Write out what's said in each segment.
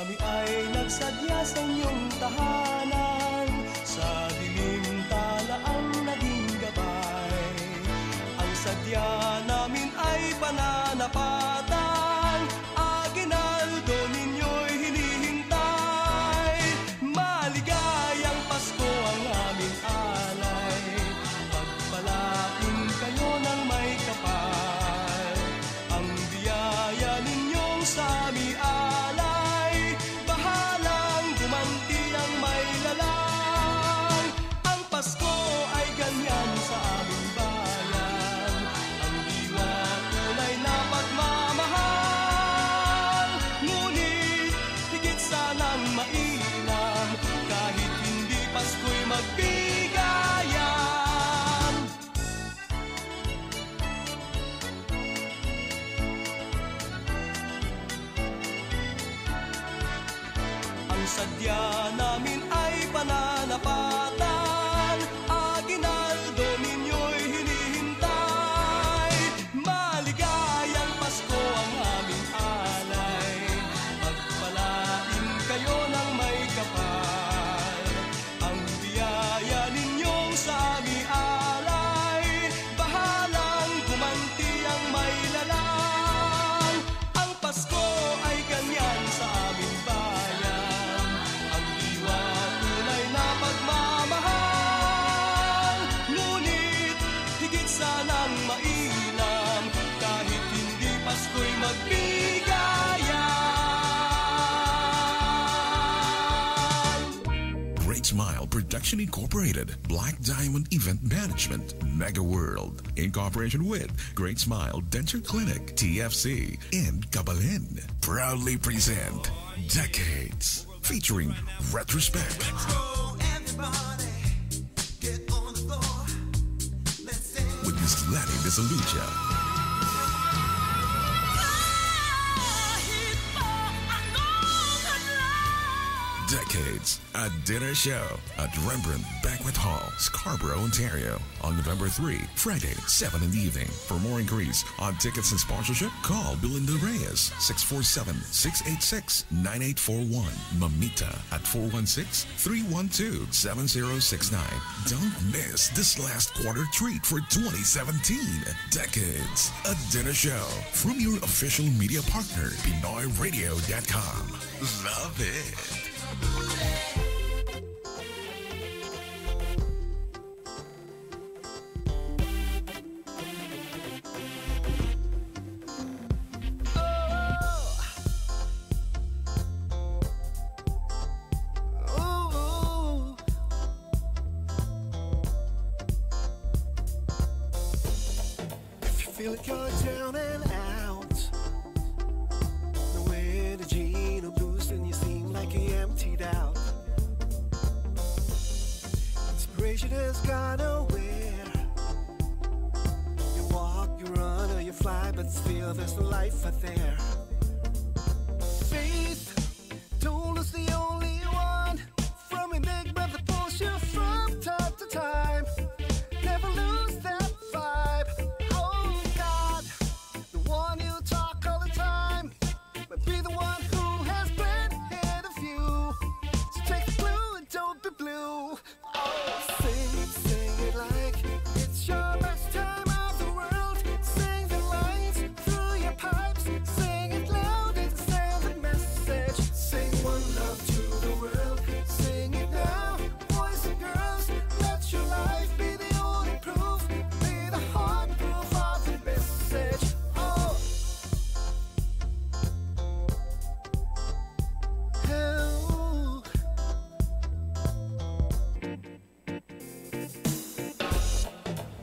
Kami ay nagsadya sa inyong tahanan, sa dilim tala ang naging gabay. Ang sadya namin ay pananapatan, aginaldo ninyo'y hinihintay. Maligayang Pasko ang aming alay, pagpalain kayo ng may kapal. Ang biyaya ninyong sa aming alay, bahalang gumanti ang may lalang. Ang Pasko ay ganyan sa aming bayan, ang diwa tunay na pagmamahal. Ngunit higit sanang mainam, kahit hindi Pasko'y magbigayan. Ang sadya namin ay pananapatan, aginaldo ninyo'y hinihintay. Maligayang Pasko ang aming alay, pagpalain kayo ng may kapal. Ang biyaya ninyong sa aming alay, bahalang gumanti ang may lalang. Ang Pasko ay ganyan sa aming bayan, ang diwa tunay na pagmamahal. Ngunit higit sanang mainam, kahit hindi Pasko'y magbigayan. Great Smile Production Incorporated, Black Diamond Event Management, Mega World, in cooperation with Great Smile Denture Clinic, TFC, and Kabalin, proudly present Decades, featuring Retrospect. With Miss Lanny Disalucha. Decades, a dinner show at Rembrandt Banquet Hall, Scarborough, Ontario, on November 3, Friday, 7 in the evening. For more inquiries on tickets and sponsorship, call Belinda Reyes, 647-686-9841. Mamita at 416-312-7069. Don't miss this last quarter treat for 2017. Decades, a dinner show from your official media partner, PinoyRadio.com. Love it. If you feel like you're down and out, no energy, no boost, and you seem like you're emptied out. Inspiration has gone nowhere. You walk, you run, or you fly, but still there's no life out there. Faith, told us the only one, from enigma that pulls you from time to time. Never lose that vibe. Oh God, the one you talk all the time, but be the one who has planned ahead of you. So take the clue and don't be blue. Oh, sing it like it's your best time of the world. Sing the lines through your pipes. Sing it loud and send the message. Sing one love to the world. Sing it now, boys and girls. Let your life be the only proof. Be the heart proof of the message. Oh. Oh.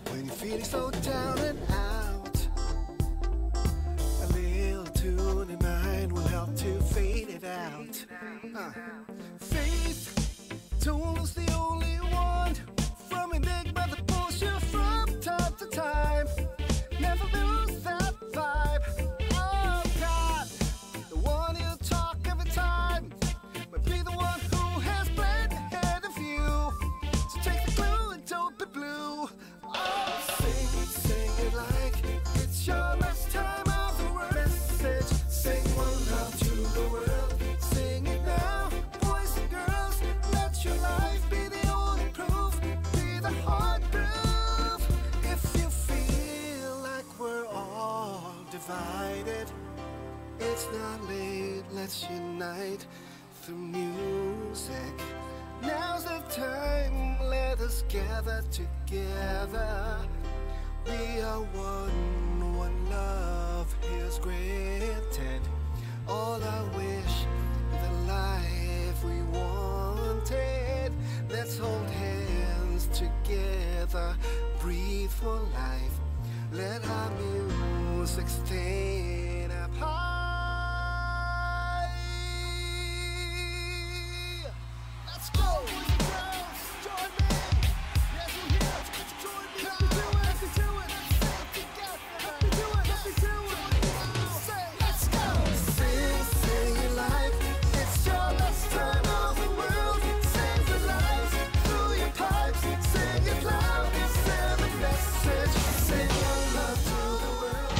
When you're feeling so down and out, a little tune in mind will help to fade it out. Faith, tool's the only one, from enigma that pulls you from time to time. Never lose that vibe. Oh God, the one you talk every time, but be the one who has planned ahead of you. So take the clue and don't be blue. Oh, sing it like it's your last time of the world. Message, sing one love to the world. Sing it divided. It's not late, let's unite through music. Now's the time, let us gather together. We are one love is granted. All I wish, the life we wanted. Let's hold hands together, breathe for life. Let our music stand up high. Let's go, boys and girls, join me. Yes, we're here. Join me now. Let me do it. Let's sing together. Let me do it. Let me do it. Say, let's go. Sing your life. It's your last time of the world. Sing the life through your pipes. Sing it loud. Send the message. Sing your love to the world.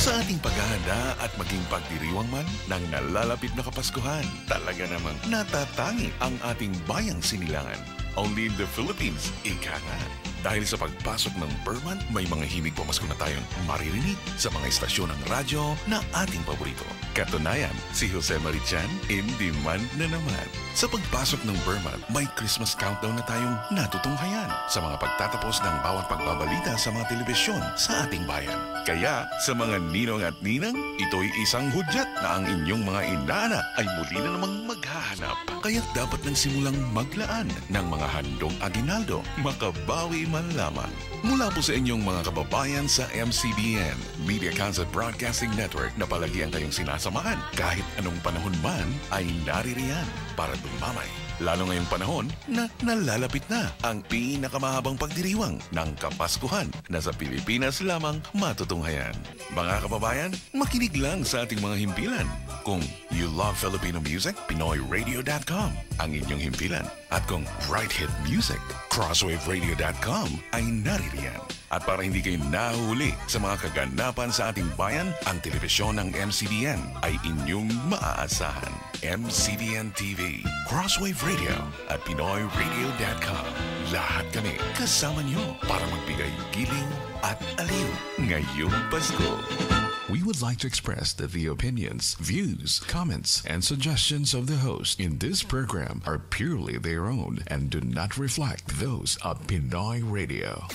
Sa ating paghahanda at maging pagdiriwang man ng nalalapit na Kapaskuhan, talaga namang natatangi ang ating bayang sinilangan. Only in the Philippines, ika nga. Dahil sa pagpasok ng Burman, may mga himig pamasko na tayong maririnig sa mga istasyon ng radyo na ating paborito. Katunayan, si Jose Marichan in demand na naman. Sa pagpasok ng Burman, may Christmas countdown na tayong natutunghayan sa mga pagtatapos ng bawat pagbabalita sa mga telebisyon sa ating bayan. Kaya, sa mga ninong at ninang, ito'y isang hudyat na ang inyong mga inaanak ay muli na namang maghahanap. Kaya dapat nang simulang maglaan ng mga handong aginaldo, makabawi man lamang. Mula po sa inyong mga kababayan sa MCBN, Media Concert Broadcasting Network na palagi ang kayong sinasamahan. Kahit anong panahon man ay naririyan para dumamay. Lalo ngayong panahon na nalalapit na ang pinakamahabang pagdiriwang ng Kapaskuhan na sa Pilipinas lamang matutunghayan. Mga kababayan, makinig lang sa ating mga himpilan. Kung you love Filipino music, PinoyRadio.com ang inyong himpilan. At kung right hit music, CrosswaveRadio.com ay naririyan. At para hindi kayo nahuli sa mga kaganapan sa ating bayan, ang telebisyon ng MCBN ay inyong maaasahan. MCBN TV, Crosswave Radio at PinoyRadio.com. Lahat kami kasama niyo para magbigay giling at aliw ngayong Pasko. We would like to express that the opinions, views, comments, and suggestions of the host in this program are purely their own and do not reflect those of Pinoy Radio.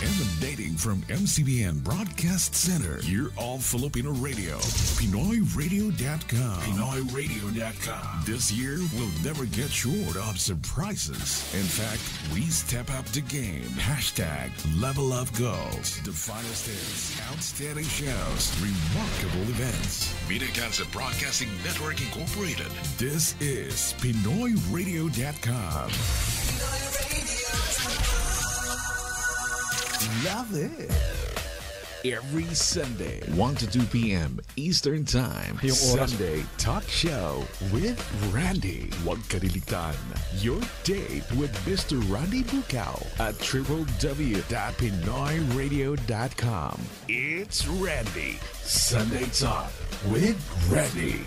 Emanating from MCBN Broadcast Center, your all-Filipino radio, PinoyRadio.com. PinoyRadio.com. This year, we'll never get short of surprises. In fact, we step up the game. Hashtag Level Up Goals. The finest hits, outstanding shows, remarkable events. Media Concert Broadcasting Network Incorporated. This is PinoyRadio.com. Love it. Every Sunday, 1 to 2 p.m. Eastern Time, Sunday Talk Show with Randy. Huwag kaliligtaan, your date with Mr. Randy Bukaw at www.pinoyradio.com. It's Randy. Sunday Talk with Randy.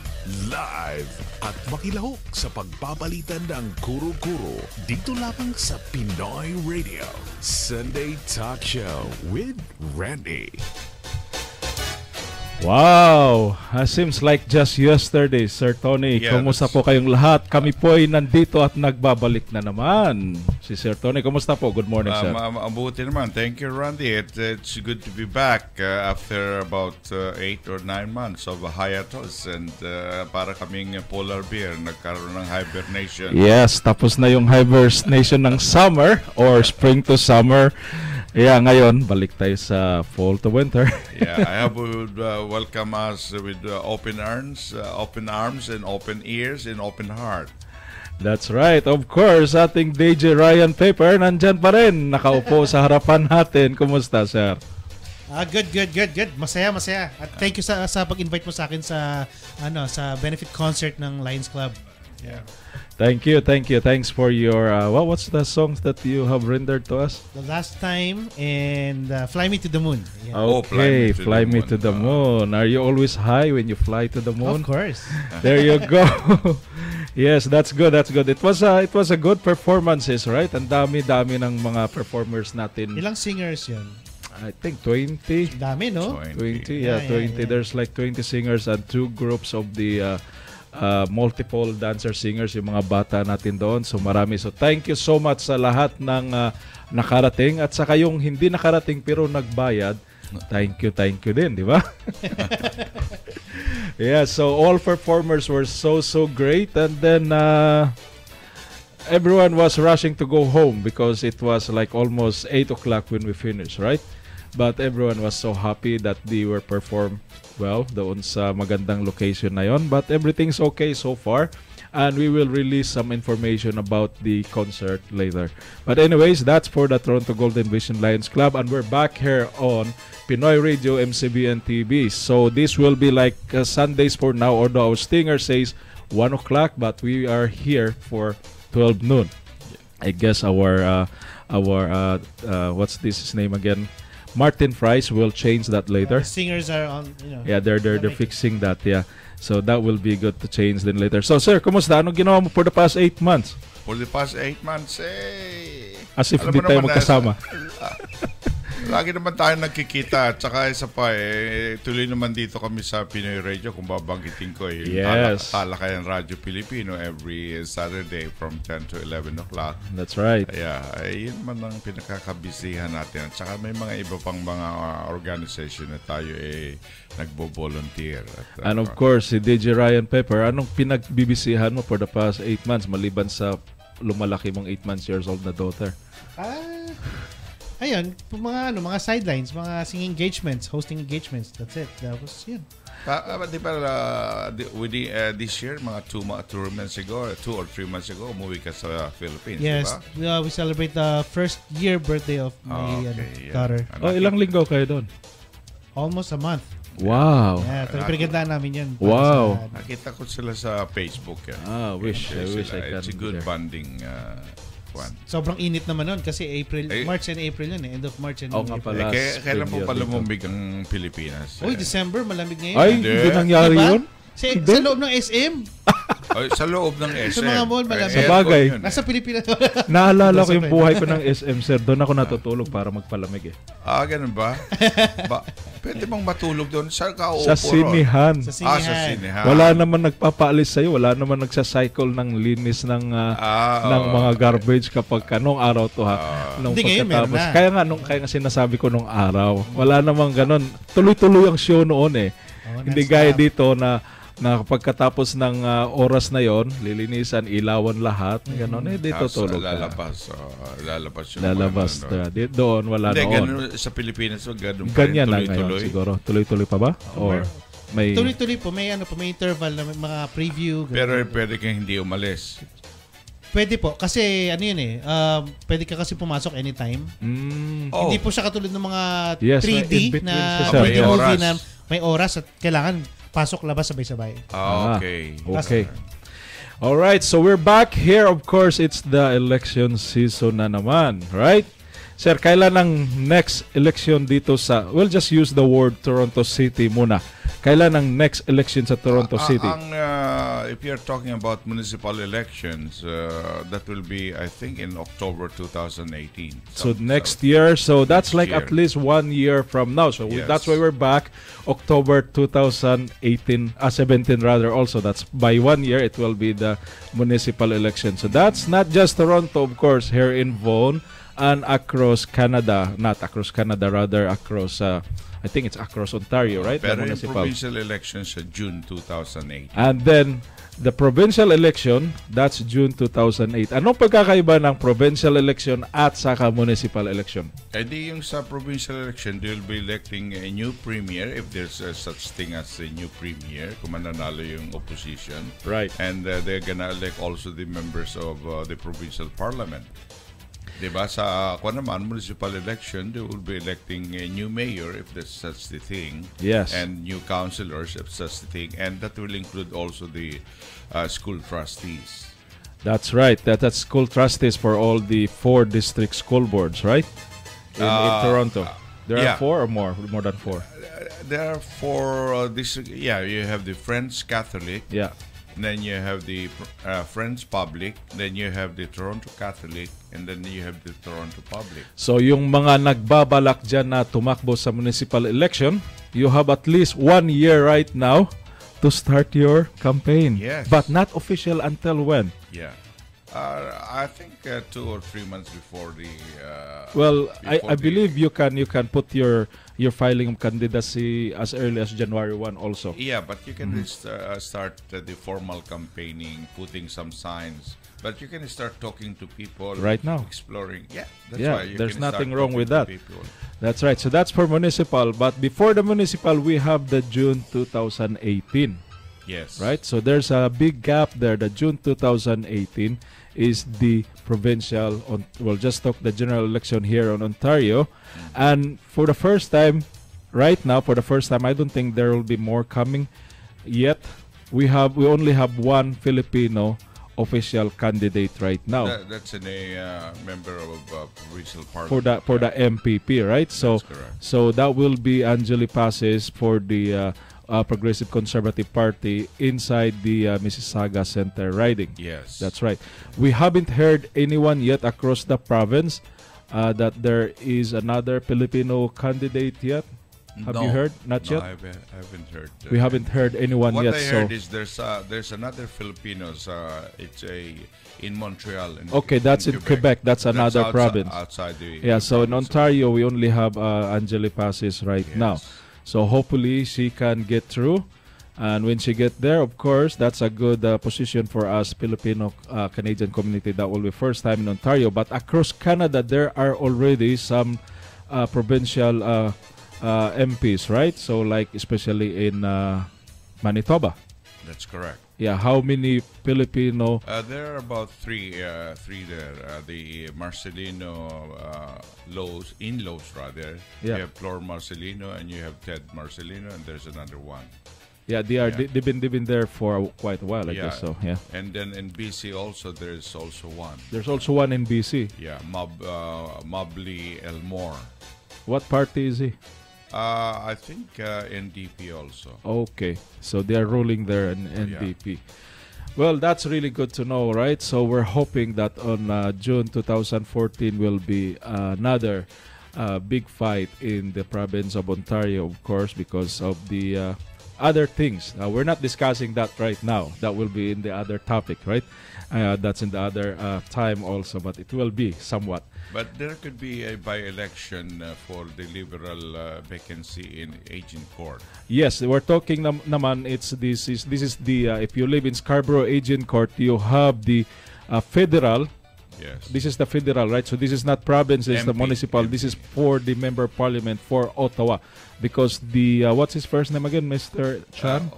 Live at makilahok sa pagbabalitan ng kuro-kuro dito lamang sa Pinoy Radio. Sunday Talk Show with Randy. Wow! Seems like just yesterday, Sir Tony. Yeah, kumusta po kayong lahat? Kami po ay nandito at nagbabalik na naman. Si Sir Tony, kumusta po? Good morning, sir. Mabuti naman. Thank you, Randy. It's good to be back after about 8 or 9 months of hiatus. And para kaming polar bear, nagkaroon ng hibernation. Yes, tapos na yung hibernation ng summer or spring to summer. Yeah, ngayon, balik tayo sa fall to winter. Yeah, I would welcome us with open arms, and open ears, and open heart. That's right. Of course, ating DJ Ryan Paper nandyan pa rin. Nakaupo sa harapan natin. Kumusta, sir? Good. Masaya. At thank you sa pag-invite mo sa akin sa sa benefit concert ng Lions Club. Yeah. Thank you. Thanks for your what's the songs that you have rendered to us? The Last Time and Fly Me to the Moon. Yeah. Okay, Fly Me to the Moon. Are you always high when you fly to the moon? Of course. There you go. Yes, that's good. It was a good performances, right? Ang dami ng mga performers natin. Ilang singers 'yun? I think 20. Dami, no? 20, yeah, 20. yeah. There's like 20 singers and 2 groups of the multiple dancer singers, yung mga bata natin doon. So marami. So thank you so much sa lahat ng nakarating at saka yung hindi nakarating pero nagbayad. Thank you din, di ba? Yeah, so all performers were so great, and then everyone was rushing to go home because it was like almost 8 o'clock when we finished, right? But everyone was so happy that they were performed well doon sa magandang location na yon. But everything's okay so far, and we will release some information about the concert later. But anyways, that's for the Toronto Golden Vision Lions Club, and we're back here on Pinoy Radio MCBN TV. So this will be like Sundays for now, although our stinger says 1 o'clock, but we are here for 12 noon. I guess our what's this his name again? Martin Price will change that later. Singers are on, Yeah, they're fixing that. Yeah, so that will be good to change then later. So sir, kumusta? Anong ginawa mo for the past 8 months? For the past 8 months, As if alam hindi mo tayo naman, magkasama. Lagi naman tayo nagkikita. At saka isa pa, tuloy naman dito kami sa Pinoy Radio kung babanggitin ko. Yes. Talakayan Radyo Pilipino every Saturday from 10 to 11 o'clock. That's right. Yeah, yun man ang pinakakabisihan natin. At saka may mga iba pang mga organization na tayo nagbo-volunteer. At, And of course, si DJ Ryan Pepper, anong pinagbibisihan mo for the past 8 months maliban sa lumalaki mong 8 months years old na daughter? Ayun, mga sidelines, mga singing engagements, hosting engagements. That's it. That was yun. Di ba this year, mga 2 months ago, 2 or 3 months ago, umuwi ka sa Philippines, Yes, di ba? we celebrate the first year birthday of my daughter. Ilang linggo kayo doon? Almost a month. Wow. Yeah, pinagandaan namin yan. Wow. Nakita ko sila sa Facebook. I wish I It's can a be good there. bonding one. Sobrang init naman nun kasi March and April yun eh. End of March and nga April. pala. Kailan po spring pala year dito. lumamig ang Pilipinas? Uy, December, malamig ngayon. Ay, Hindi. hindi nangyari Diba? yun? Sa loob ng SM. Sa loob ng SM. Sa mga mall, malamig. Sa bagay. Nasa Pilipinas. Naalala ko yung buhay ko ng SM, sir. Doon ako natutulog para magpalamig eh. Ganun ba? Pwede bang matulog doon? Saan ka uupo Sa sinihan. Sa sa sinihan. sinihan. Wala naman nagpapaalis sa'yo. Wala naman nagsacycle ng linis ng mga garbage kapag nung araw to ha. Nung Hindi, ngayon meron na. Kaya nga sinasabi ko nung araw. Wala namang ganun. Tuloy-tuloy ang show noon eh. Hindi gaya dito na pagkatapos ng oras na yon, lilinisan, ilawan lahat, gano'n, dito tulog ka. Lalabas. Doon, wala Hindi, noon. ganun sa Pilipinas, ganun pa rin, Ganyan na ngayon tuloy-tuloy. siguro. Tuloy-tuloy pa ba? Or may... Tuloy-tuloy po. May interval na may mga preview. ganun. Pero pwede kang hindi umalis. Pwede po. Kasi ano yun eh. Pwede ka kasi pumasok anytime. Hindi po siya katulad ng mga Yes, 3D in between na siya. 3D May movie oras. na may oras at kailangan pasok labas sabay-sabay. Okay. Okay. All right, so we're back here. Of course, it's the election season na naman, right? Sir, kailan ang next election dito sa... We'll just use the word Toronto City muna. Kailan ang next election sa Toronto City? If you're talking about municipal elections, that will be, I think, in October 2018. So next year, so that's Next like year. at least 1 year from now. So Yes. that's why we're back October 2018, 17 rather. Also, that's by 1 year it will be the municipal election. So that's not just Toronto, of course, here in Vaughan and across Canada. Not across Canada, rather across. I think it's across Ontario, right? Pero The yung municipal. provincial elections sa June 2008. And then, the provincial election, that's June 2008. Anong pagkakaiba ng provincial election at saka municipal election? Di yung sa provincial election, they will be electing a new premier if there's such thing as a new premier kung mananalo yung opposition. Right. And they're gonna elect also the members of the provincial parliament. Diba? Sa naman, municipal election, they will be electing a new mayor if that's such the thing. Yes. And new councilors if such the thing. And that will include also the school trustees. That's right. That's school trustees for all the 4 district school boards, right? In Toronto. There are yeah. 4 or more than 4. There are 4 district. Yeah, you have the French Catholic. Yeah. then you have the Friends Public, then you have the Toronto Catholic, and then you have the Toronto Public. So yung mga nagbabalak dyan na tumakbo sa municipal election, you have at least 1 year right now to start your campaign. Yes. But not official until when? Yeah. I think 2 or 3 months before the. Well, I before believe you can put your filing of candidacy as early as January 1 also. Yeah, but you can start the formal campaigning, putting some signs. But you can start talking to people Right now. exploring. Yeah, that's Yeah, why you there's can start nothing wrong talking with to that. people. That's right. So that's for municipal. But before the municipal, we have the June 2018. Yes. Right? So there's a big gap there. The June 2018 is the provincial, we'll just talk the general election here on Ontario. And for the first time, right now, I don't think there will be more coming yet. We only have one Filipino official candidate right now. That's a member of provincial parliament. For the MPP, right? So That's correct. so that will be Angeli Passes for the Progressive Conservative Party inside the Mississauga Center riding. Yes. That's right. We haven't heard anyone yet across the province that there is another Filipino candidate yet. Have you heard? Not No, yet. I haven't heard. We haven't heard anyone What yet. I So heard is there's another Filipinos. It's in Montreal. okay, that's in Quebec. That's another province. Outside the. Yeah. So in province. Ontario, we only have Angeli Passes right now. Yes. So hopefully she can get through. And when she get there, of course, that's a good position for us Filipino Canadian community. That will be first time in Ontario. But across Canada, there are already some provincial MPs, right? So like especially in Manitoba. That's correct. Yeah, how many Filipino? There are about three there. The Marcelino in-laws rather. Yeah. You have Flor Marcelino and you have Ted Marcelino, and there's another one. Yeah, they've been there for quite a while, I guess so. Yeah. And then in BC also there's also one. There's also one in BC. Yeah, Mobley Elmore. What party is he? I think NDP also. Okay, so they are ruling there in NDP. Well, that's really good to know, right? So we're hoping that on June 2014 will be another big fight in the province of Ontario, of course, because of the other things. We're not discussing that right now. That will be in the other topic, right? That's in the other time also, but it will be somewhat. But there could be a by-election for the Liberal vacancy in Agent Court. Yes, we're talking naman. This is the if you live in Scarborough Agent Court, you have the federal. Yes. This is the federal, right? So this is not province, this is the MP. municipal. This is for the member of parliament for Ottawa, because the what's his first name again, Mr. Chan?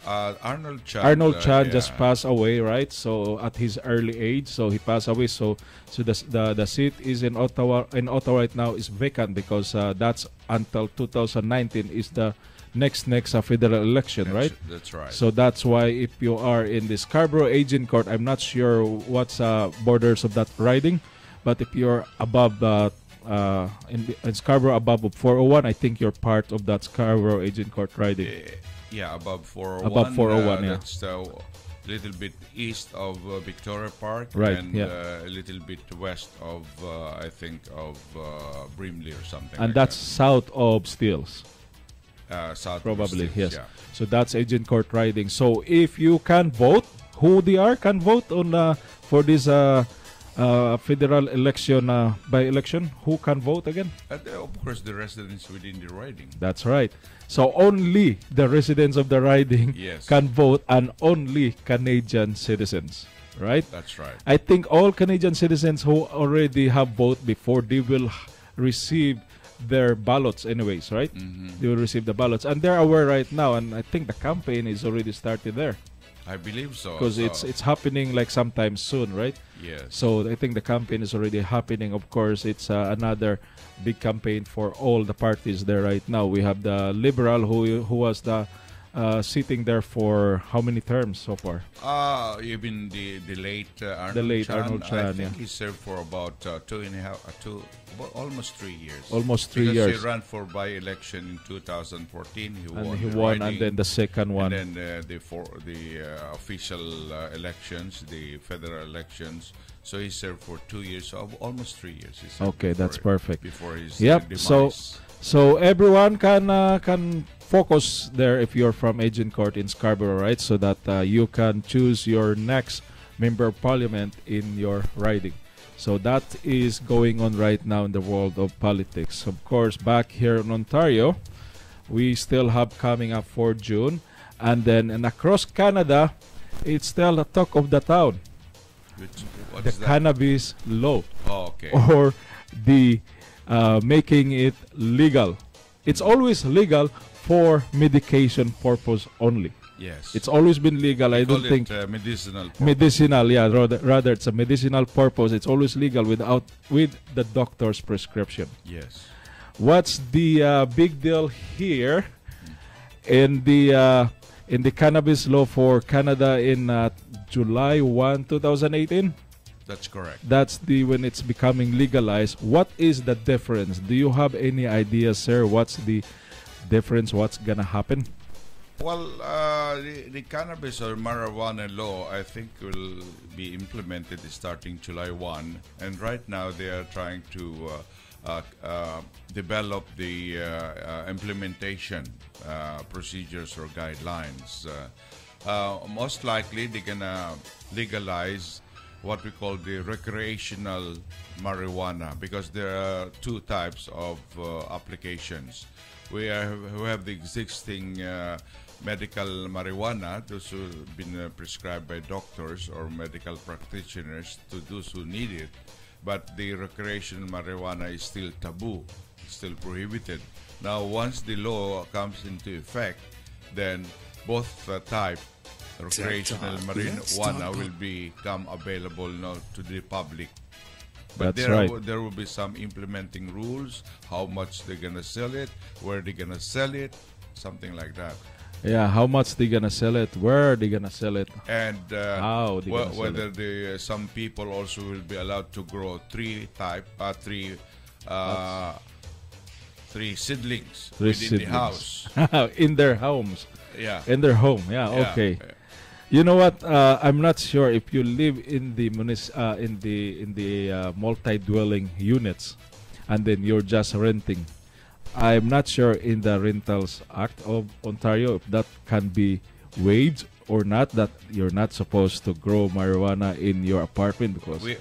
Arnold Chan. Arnold Chan yeah. just passed away, right? So at his early age, so he passed away. So the seat is in Ottawa. In Ottawa right now is vacant because that's until 2019 is the next federal election, right? That's right. So that's why if you are in the Scarborough Agent Court, I'm not sure what's borders of that riding, but if you're above in Scarborough above 401, I think you're part of that Scarborough Agent Court riding. Yeah, above 401. Above 401, yeah. That's a little bit east of Victoria Park, Right, and yeah. a little bit west of, I think, of Brimley or something. And like that's south of Steeles. South Probably, of yes. Steeles, yeah. So that's Agent Court riding. So if you can vote, who they are can vote on for this federal election by election. Who can vote again? Of course, the residents within the riding. That's right. So only the residents of the riding Yes. can vote, and only Canadian citizens, right? That's right. I think all Canadian citizens who already have voted before, they will receive their ballots anyways, right? Mm-hmm. They will receive the ballots, and they're aware right now, and I think the campaign is already started there I believe so. because it's happening like sometime soon, right? Yes. So I think the campaign is already happening. Of course, it's another big campaign for all the parties there right now. We have the Liberal who was the sitting there for how many terms so far? Even the late Arnold The late Chan, Arnold Chan, I think yeah. he served for about 2.5, almost 3 years. Almost 3 because years. he ran for by-election in 2014. He And won. he the won, and riding, then the second one. and then the official elections, the federal elections. So he served for 2 years, so almost 3 years. He served Okay, that's perfect. Before his Yep. demise. So everyone can focus there if you're from Agincourt in Scarborough, right? So that you can choose your next member of parliament in your riding. So that is going on right now in the world of politics. Of course, back here in Ontario, we still have coming up for June, and then and across Canada, it's still a talk of the town. What The is that? cannabis law, Oh, okay. or the making it legal. It's always legal for medication purpose only. Yes. It's always been legal. I Call don't think it, medicinal. purpose. medicinal. Yeah, rather it's a medicinal purpose. It's always legal with the doctor's prescription. Yes. What's the big deal here in the cannabis law for Canada in July 1, 2018? That's correct. That's the when it's becoming legalized. What is the difference? Do you have any idea, sir? What's the difference? What's gonna happen? Well, the cannabis or marijuana law, I think, will be implemented starting July 1. And right now, they are trying to develop the implementation procedures or guidelines. Most likely, they're going to legalize what we call the recreational marijuana, because there are two types of applications. We have the existing medical marijuana, those who have been prescribed by doctors or medical practitioners to those who need it. But the recreational marijuana is still taboo, still prohibited. Now, once the law comes into effect, then both type, recreational marijuana, will become available now to the public. But That's right. There will be some implementing rules, how much they're going to sell it, where they're going to sell it, something like that. Yeah, how much they gonna sell it? Where are they gonna sell it? And How they gonna sell whether some people also will be allowed to grow three seedlings Three within the seedlings. house. In their homes. Yeah. In their home. Yeah, Yeah. okay. You know what? I'm not sure if you live in the multi-dwelling units, and then you're just renting. I'm not sure in the Rentals Act of Ontario if that can be waived or not, that you're not supposed to grow marijuana in your apartment because We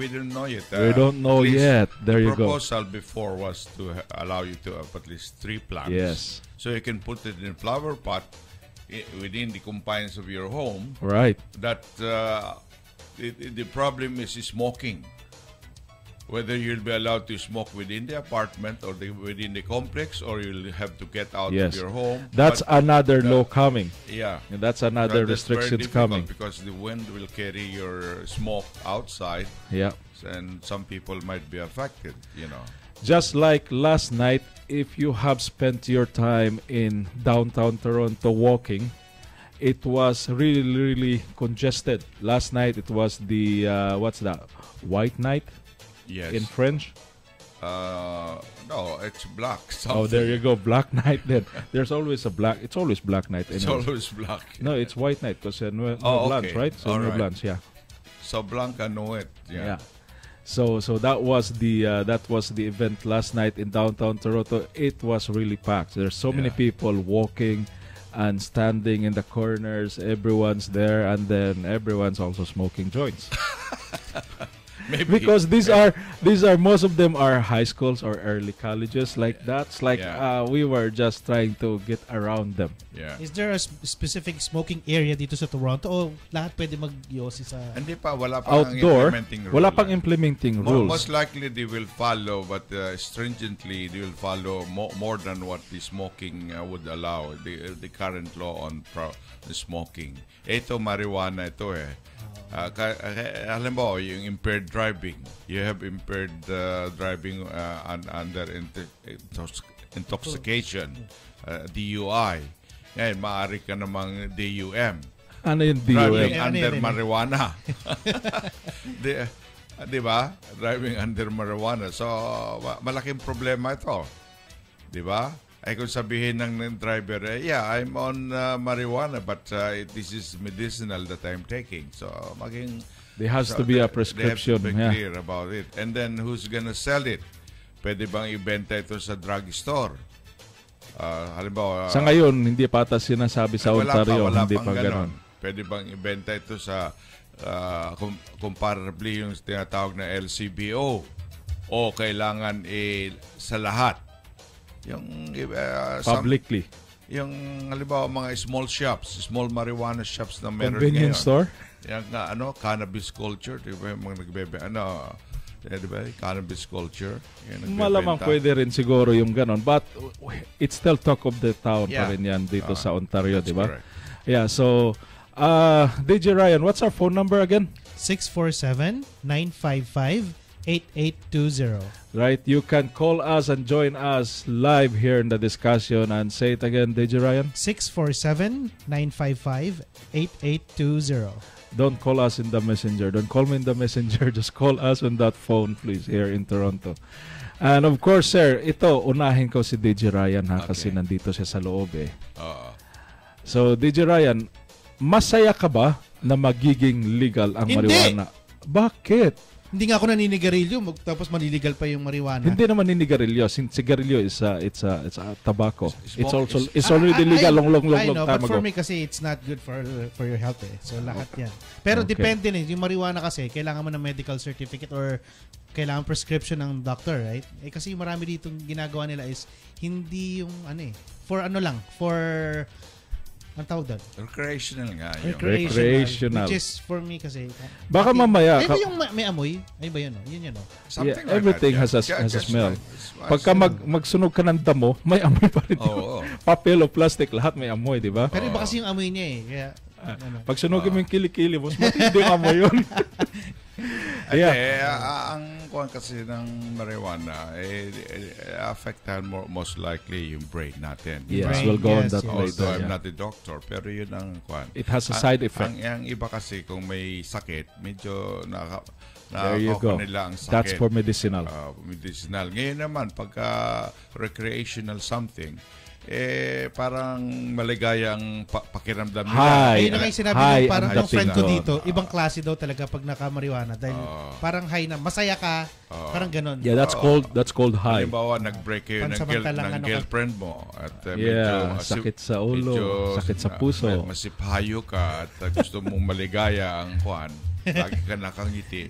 don't know yet. we don't know At least yet. There you the go. proposal before was to allow you to have at least 3 plants. Yes. So you can put it in flower pot within the confines of your home. Right. That the problem is smoking. Whether you'll be allowed to smoke within the apartment or within the complex, or you'll have to get out Yes. of your home. That's But, another law coming. yeah. And that's another That's very restrictions difficult coming. because the wind will carry your smoke outside, Yeah. and some people might be affected. Just like last night, if you have spent your time in downtown Toronto walking, it was really, really congested. Last night, it was the, what's that? White night Yes. in French? No, it's black. Oh, there you go. Black night then. There's always a black. It's always black night. It's Anyway. always black. No, it's white night because no Oh, Blanche, okay. right? So All no right. Blanche, yeah. So Blanca know it. Yeah. So that was the event last night in downtown Toronto. It was really packed. There's so many Yeah. people walking and standing in the corners. Everyone's there, and then everyone's also smoking joints. Maybe Because these are most of them are high schools or early colleges like that. It's like Yeah. we were just trying to get around them. Yeah. Is there a specific smoking area dito sa Toronto o lahat pwede mag-yosi sa... Hindi pa, wala pa ang Outdoor, implementing rule. wala pang implementing rules. Most likely they will follow, but stringently they will follow more than what the smoking would allow. The current law on the smoking. Ito marijuana ito eh. Alam mo, yung impaired driving. You have impaired driving under intoxication, DUI. Ngayon, maaari ka namang DUM. Ano yung Driving DUM? under Ano? marijuana. Di ba? Driving under marijuana. So, malaking problema ito. Di ba? Ay kung sabihin ng driver, yeah, I'm on marijuana but this is medicinal that I'm taking. So, There has to be a prescription. They have to be Yeah. clear about it. And then, who's gonna sell it? Pwede bang ibenta ito sa drugstore? Halimbawa, Sa ngayon, hindi pa ata sinasabi sa Ontario. wala Hindi pang pa ganon. ganon. Pwede bang ibenta ito sa comparably yung tinatawag na LCBO o kailangan sa lahat? Yung Publicly. yung halimbawa mga small shops, small marijuana shops na meron Convenience store? Yung cannabis culture, di ba? Yung mga nagbebe, di ba? Cannabis culture. Malamang pwede rin siguro yung ganon. But it's still talk of the town pa Yeah. rin yan dito sa Ontario, That's di ba? correct. Yeah, so DJ Ryan, what's our phone number again? 647-955-8820. Right, you can call us and join us live here in the discussion and say it again, DJ Ryan. 647-955-8820. Don't call us in the messenger. Don't call me in the messenger. Just call us on that phone, please, here in Toronto. And of course, sir, ito, unahin ko si DJ Ryan ha, kasi nandito siya sa loob eh. So, DJ Ryan, masaya ka ba na magiging legal ang Hindi. marijuana? Bakit? Hindi nga ako naninigarilyo, tapos maniligal pa yung marijuana. Hindi naman ninigarilyo. Sigarilyo is it's a tobacco. It's already I- legal long I know, time but for ago. me kasi it's not good for your health eh. So lahat yan. Pero Okay. depende din. Yung marijuana kasi, kailangan mo ng medical certificate or kailangan prescription ng doctor, right? Eh kasi yung marami ditong ginagawa nila is hindi yung for ang tawag doon? Recreational nga yun. Recreational. Which is for me kasi Baka mamaya Ay ba yung may amoy? Ay ba yun? Yun yun. Something Yeah, everything like that, has a Just smell. like- Pagka magsunog ka ng damo, may amoy pa rin. Oo. Papel o plastic, lahat may amoy, di ba? Pero iba kasi yung amoy niya eh. Kaya Pag sunugin mo yung kilikili, mas matindi yung amoy yun. Ang kuwan kasi ng marijuana, affectan most likely yung brain natin. Yes, Brain, we'll go on yes, that yes. later. Although I'm yeah. not a doctor, pero yun ang kuwan. It has a side effect. Ang iba kasi kung may sakit, medyo There you go. nila ang sakit. That's for medicinal. Medicinal. Ngayon naman, pagka recreational something, parang maligaya ang pakiramdam nila. High. ayun na nga yung sinabi High ng parang ang yung friend ko dating dito, ibang klase daw talaga pag naka-marijuana dahil parang high na, masaya ka, parang ganun. Yeah, that's called high. Halimbawa, nag-break kayo Pansamantalang ng girlfriend mo at Yeah, sakit sa ulo, sakit sa puso. Masiphayo ka at gusto mong maligaya ang kuwan. Lagi ka nakangiti.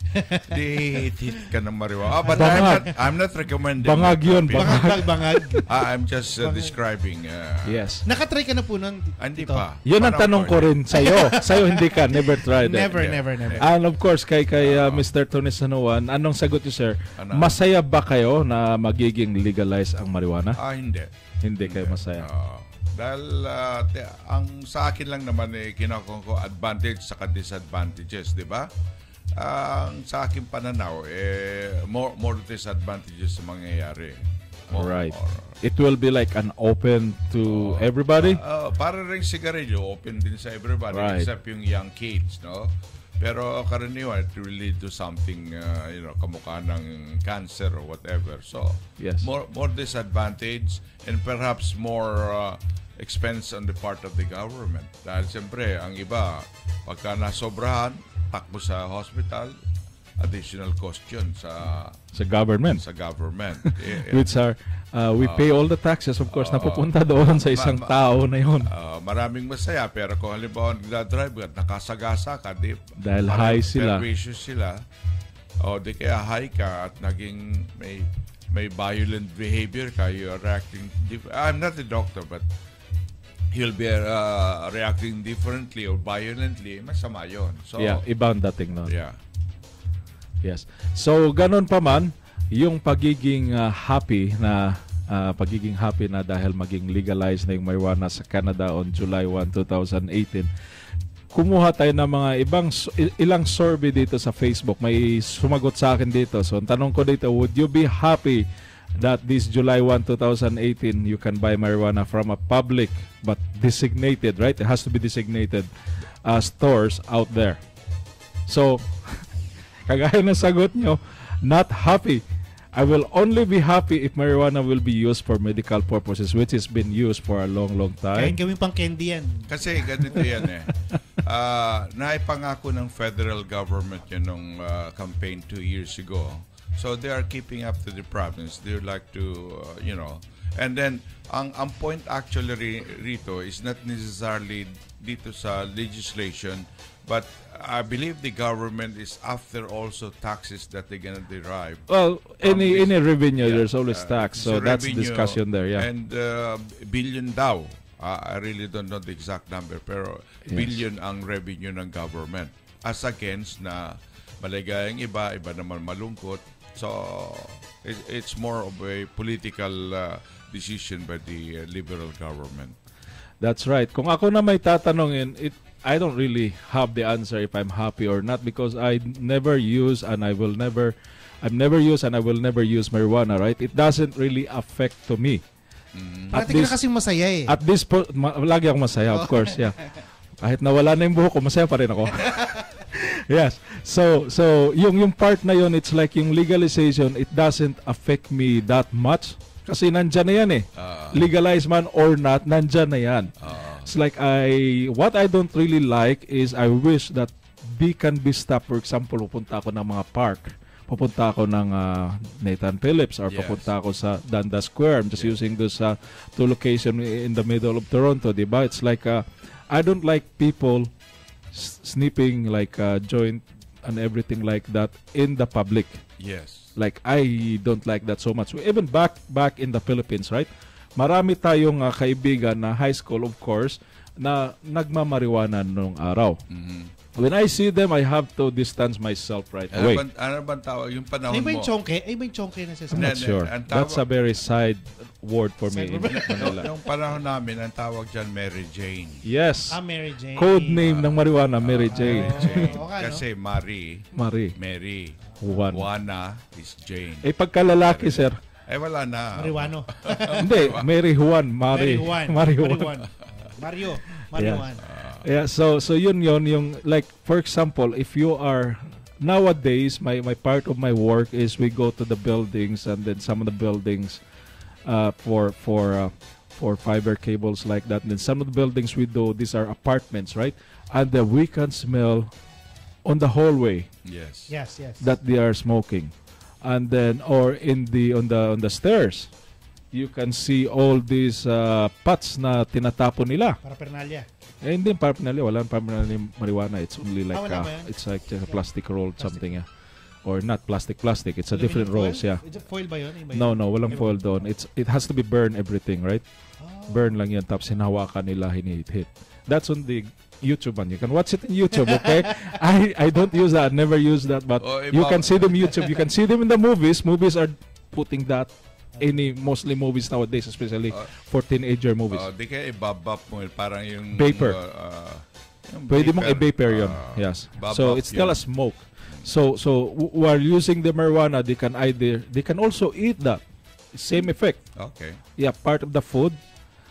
Di hit ka ng marijuana. But Bangag. I'm not recommending. Bangag yun, Bangag, bangag. I'm just describing. Yes. Nakatry ka na po nun? Hindi ito? pa. Yun ang Parang tanong ko rin sa'yo. Sa'yo hindi ka, never tried it. Never, Yeah. never. And of course, kay Mr. Tony Sanuan, anong sagot niyo, sir? Ano? Masaya ba kayo na magiging legalize ang marijuana? Hindi. Hindi kayo masaya. Dahil ang sa akin lang naman kinakong ko advantage sa disadvantages, di ba? Ang sa akin pananaw, more disadvantages sa mangyayari. Right. It will be like an open to everybody? Para rin sigarilyo, open din sa everybody, Right. except yung young kids, no? Pero karaniwan, it will lead to something, kamukha ng cancer or whatever. So, Yes. more disadvantage and perhaps more expense on the part of the government. Dahil siyempre, ang iba, pagka nasobrahan, takbo sa hospital, additional cost yun sa Government. government. Which are, we pay all the taxes, of course, napupunta doon sa isang tao na yun. Maraming masaya, pero kung halimbawa nagdadrive at nakasagasa ka, Dahil high sila. pervasive sila, o di kaya high ka at naging may violent behavior ka, you are reacting I'm not a doctor, but he'll be reacting differently or violently, masama yun. So, Yeah, ibang dating nun. yeah. Yes. So, ganun pa man, yung pagiging happy na dahil maging legalized na yung marijuana sa Canada on July 1, 2018, kumuha tayo ng mga ilang survey dito sa Facebook. May sumagot sa akin dito. So, ang tanong ko dito, would you be happy that this July 1, 2018, you can buy marijuana from a public but designated, right? It has to be designated stores out there. So, kagaya ng sagot nyo, not happy. I will only be happy if marijuana will be used for medical purposes, which has been used for a long, long Kain time. gawin pang candy yan. Kasi ganito yan eh. Naipangako ng federal government yun nung campaign 2 years ago. So they are keeping up to the province. They like to, and then ang point actually rito is not necessarily dito sa legislation, but I believe the government is after also taxes that they're gonna derive. Well, any revenue, there's always tax. It's So a that's revenue, discussion there, yeah. And billion daw. I really don't know the exact number, pero billion ang revenue ng government. As against na maligayang iba naman malungkot. So it's more of a political decision by the liberal government. That's right. Kung ako na may tatanungin, I don't really have the answer if I'm happy or not, because I never use and I will never use marijuana, right? It doesn't really affect to me. Parati ka na kasing masaya eh. At this lagi ako masaya, of course, yeah. Kahit nawala na yung buhok ko, masaya pa rin ako. Yes. So yung part na yun, it's like yung legalization, it doesn't affect me that much. Kasi nandyan na yan eh. Legalize man or not, nandyan na yan. It's like what I don't really like is I wish that they can be stopped. For example, pupunta ako ng mga park. Pupunta ako ng Nathan Phillips or pupunta ako sa Dundas Square. I'm just using those two locations in the middle of Toronto, diba? It's like I don't like people snipping like joint and everything like that in the public. Yes. Like I don't like that so much. Even back in the Philippines, right? Marami tayong kaibigan na high school, of course, na nagmamariwana nung araw. When I see them, I have to distance myself right away. Ano bang tawag yung panahon mo? Ay ba yung chonke na I'm not sure. That's a very side word for me in Manila. Yung panahon namin, ang tawag dyan Mary Jane. Yes. Mary Jane. Code name ng marijuana, Mary Jane. Kasi Marie, Mary, Juana is Jane. Pagkalalaki, sir. Wala na. Marijuano. Hindi, Mary Juan. Mario. Juan. Yeah, so yun yung like for example, if you are nowadays my part of my work is we go to the buildings, and then some of the buildings for fiber cables like that, and then some of the buildings we do, these are apartments, right? And then we can smell on the hallway Yes. that they are smoking, and then or on the stairs you can see all these pots na tinatapon nila. Paraphernalia. Hindi paraphernalia, wala paraphernalia marijuana. It's only like wala ba yan? it's like just a plastic roll something, yeah. Or not plastic. It's a different rolls, yeah. Is it foil ba yun? No, walang foil doon. It has to be burn everything, right? Burn lang yan, tapos hinawakan nila, hinihit. That's on the YouTube, man. You can watch it in YouTube, okay? I don't use that. I never use that, but you can see them YouTube. You can see them in the movies. Movies are putting that. Mostly movies nowadays, especially for teenager movies. Di kaya ibabap mo, parang yung vapor. Pwede mong i-vapor yun. Yes. So it's still yun. a smoke. So while using the marijuana, they can also eat that. Same effect. Okay. Yeah, part of the food.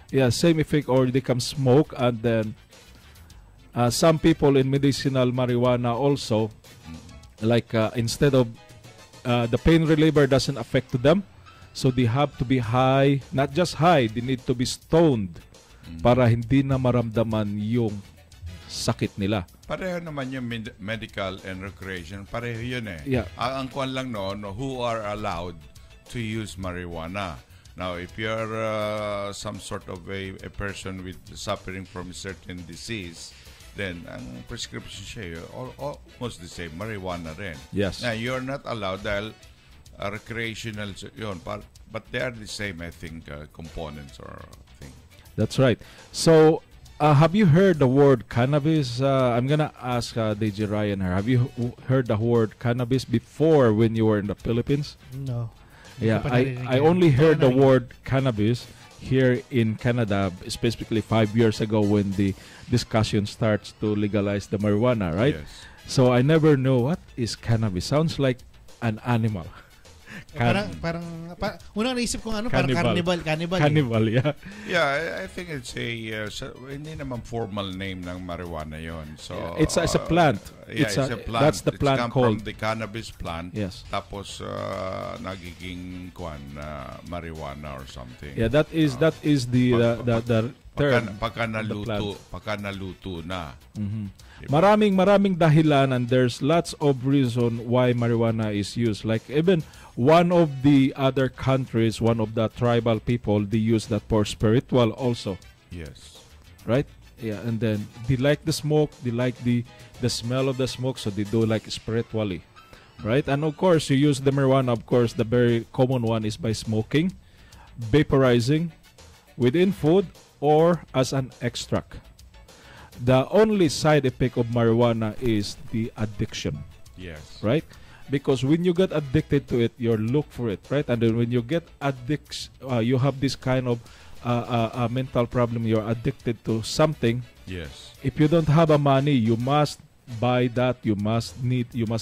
Yeah, same effect, or they can smoke, and then some people in medicinal marijuana also, like instead of the pain reliever doesn't affect to them. So they have to be high, not just high, they need to be stoned para hindi na maramdaman yung sakit nila. Pareho naman yung medical and recreation. Pareho yun eh. Yeah. Ang kwan lang noon, who are allowed to use marijuana. Now, if you're some sort of a person with suffering from a certain disease, then ang prescription siya almost the same, marijuana rin. Yes. Now, you're not allowed dahil recreational yun, but they are the same, I think, components or thing. That's right. So, have you heard the word cannabis? I'm gonna ask DJ Ryan here. Have you heard the word cannabis before when you were in the Philippines? No. Yeah, I only heard the word cannabis here in Canada, specifically 5 years ago when the discussion starts to legalize the marijuana, right? Yes. So I never know what is cannabis. Sounds like an animal. unang naisip ko parang Cannibal. cannibal. Cannibal, yeah. Yeah, I think it's hindi naman formal name ng marijuana yon. So It's a plant. Yeah, it's a plant. That's the plant come called. from the cannabis plant. Yes. Tapos nagiging marijuana or something. Yeah, that is the term. Pagka plant. naluto na. Maraming dahilan, and there's lots of reason why marijuana is used. Like even one of the other countries, one of the tribal people, they use that for spiritual also, Yes. right? Yeah, and then they like the smoke, they like the smell of the smoke, so they do like spiritually, right? And of course, you use the marijuana. Of course, the very common one is by smoking, vaporizing, within food, or as an extract. The only side effect of marijuana is the addiction, Yes. right? Because when you get addicted to it, you look for it, right? And then when you get you have this kind of mental problem. You're addicted to something. Yes. If you don't have a money, you must buy that. You must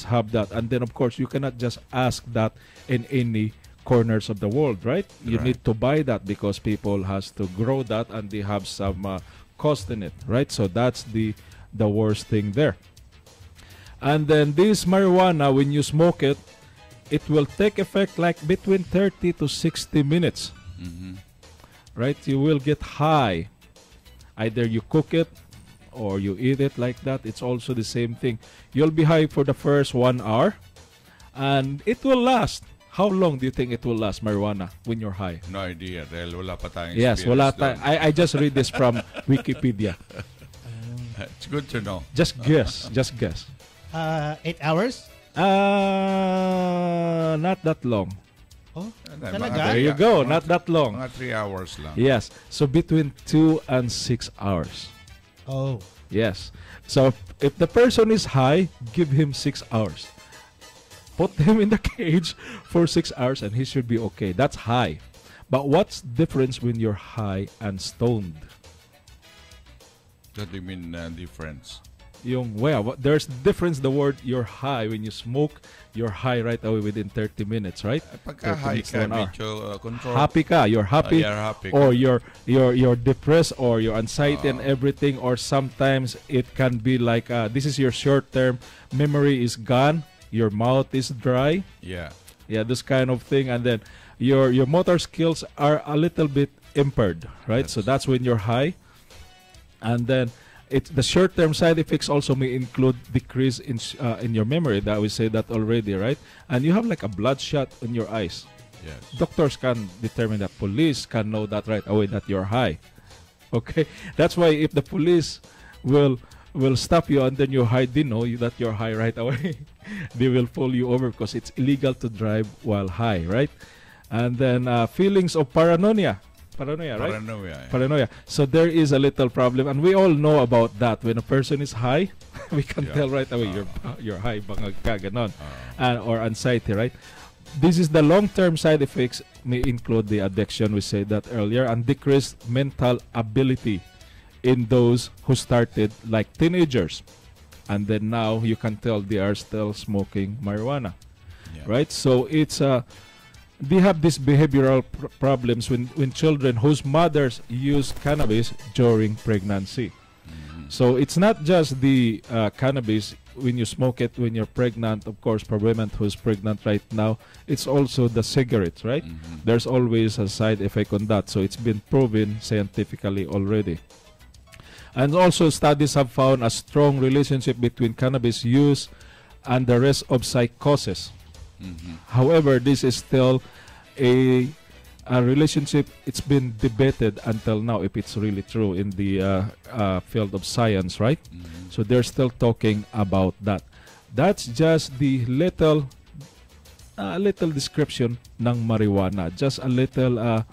have that. And then, of course, you cannot just ask that in any corners of the world, right? You Right. need to buy that because people has to grow that, and they have some cost in it, right? So that's the worst thing there. And then this marijuana, when you smoke it, it will take effect like between 30 to 60 minutes, right? You will get high. Either you cook it or you eat it like that. It's also the same thing. You'll be high for the first 1 hour, and it will last. How long do you think it will last, marijuana, when you're high? No idea dahil wala pa tayong Yes, experience wala doon. I just read this from Wikipedia. It's good to know. Just guess. 8 hours? Not that long. Oh, Mga talaga? There you go, not that long. Mga 3 hours lang. Yes, so between 2 and 6 hours. Oh. Yes. So if the person is high, give him 6 hours. Put him in the cage for 6 hours and he should be okay. That's high. But what's the difference when you're high and stoned? What do you mean difference? There's difference. The word you're high, when you smoke, you're high right away within 30 minutes, right? Pagka 30 high minutes ka, to an hour. medyo control. Happy ka, you're happy, You're happy or ka. you're depressed, or your anxiety and everything, or sometimes it can be like this is your short term memory is gone, your mouth is dry, Yeah. this kind of thing, and then your motor skills are a little bit impaired, right? So that's when you're high. And then the short-term side effects also may include decrease in your memory. That we say that already, right? And you have like a bloodshot in your eyes. Yes. Doctors can determine that. Police can know that right away that you're high. Okay, that's why if the police will stop you and then you're high, they know that you're high right away. They will pull you over because it's illegal to drive while high, right? And then feelings of paranoia, right? Paranoia. So there is a little problem, and we all know about that. When a person is high, we can tell right away you're high, bangag ka, ganon, or anxiety, right? This is the long-term side effects may include the addiction, we said that earlier, and decreased mental ability in those who started like teenagers, and then now you can tell they are still smoking marijuana, right? So it's they have these behavioral problems when children whose mothers use cannabis during pregnancy. So it's not just the cannabis when you smoke it when you're pregnant. Of course, for women who's pregnant right now, it's also the cigarettes, right? There's always a side effect on that. So it's been proven scientifically already. And also studies have found a strong relationship between cannabis use and the rest of psychosis. However, this is still a relationship. It's been debated until now if it's really true in the field of science, right? So they're still talking about that. That's just the little description ng marijuana. Just a little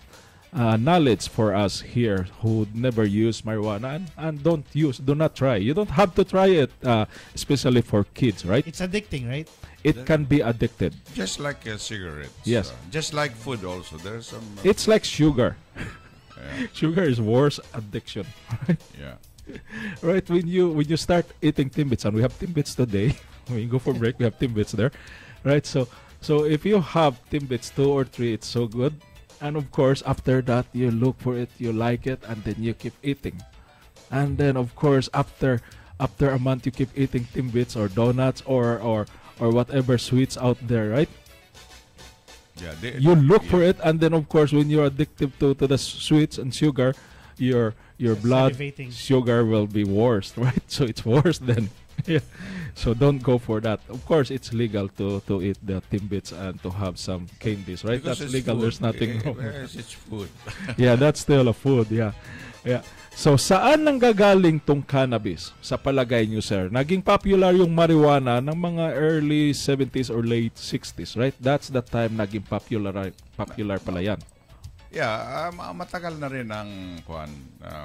knowledge for us here who never use marijuana and do not try. You don't have to try it, especially for kids, right? It's addicting, right? It can be addicted. Just like cigarettes. Yes. Just like food also. There's some... It's like sugar. yeah. Sugar is worse addiction. Right? Yeah. Right, when you start eating Timbits, and we have Timbits today. When you go for break, we have Timbits there. Right, so So if you have Timbits 2 or 3, it's so good. And of course, after that, you look for it, you like it, and then you keep eating. And then of course, after a month, you keep eating Timbits or donuts or whatever sweets out there, right? Yeah, You look for it, and then of course, when you're addicted to the sweets and sugar, your blood Salivating. sugar will be worse, right? So it's worse then. Yeah. So don't go for that. Of course, it's legal to eat the Timbits and to have some candies, right? Because That's it's legal. food. There's nothing wrong. Yes, it's food. Yeah, that's still a food. Yeah. Yeah. So saan nanggagaling tong cannabis? Sa palagay niyo, sir? Naging popular yung marijuana ng mga early 70s or late 60s, right? That's the time naging popular pala yan. Yeah, matagal na rin ang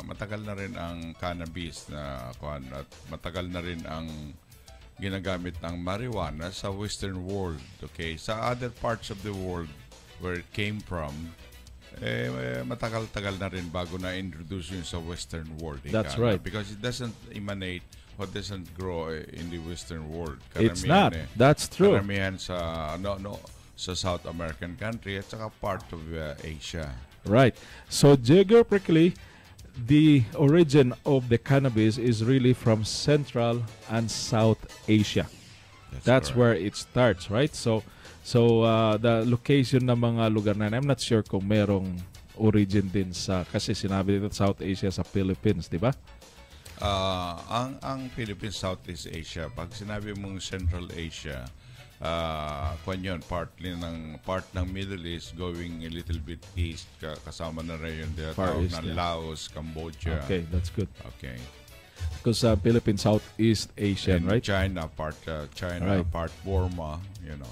matagal na rin ang cannabis na at matagal na rin ang ginagamit ng marijuana sa western world, okay? Sa other parts of the world where it came from, matagal-tagal na rin bago na introduce yun sa western world. That's right. Because it doesn't emanate or doesn't grow in the western world. It's not. That's true. Karamihan sa sa South American country at saka part of Asia. Right. So geographically, the origin of the cannabis is really from Central and South Asia. That's where it starts, right? So the location ng mga lugar na I'm not sure kung merong origin din sa, kasi sinabi dito South Asia sa Philippines, di ba? Ang Philippines, Southeast Asia, pag sinabi mong Central Asia, yun, part ng Middle East going a little bit east, kasama na rin yung tinatawag ng Laos, Cambodia. Okay, that's good. Okay. Because Philippines, Southeast Asian, And right? China, Right. part Burma, you know.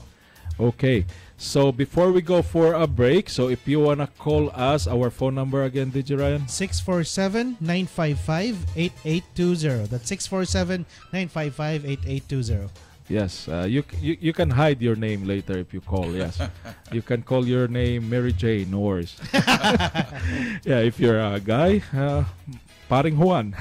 Okay. So before we go for a break, so if you wanna call us, our phone number again, DJ Ryan? 647-955-8820. That's 647-955-8820. Yes, you can hide your name later if you call. Yes, you can call your name Mary Jane. No worries. Yeah, if you're a guy, paring Juan,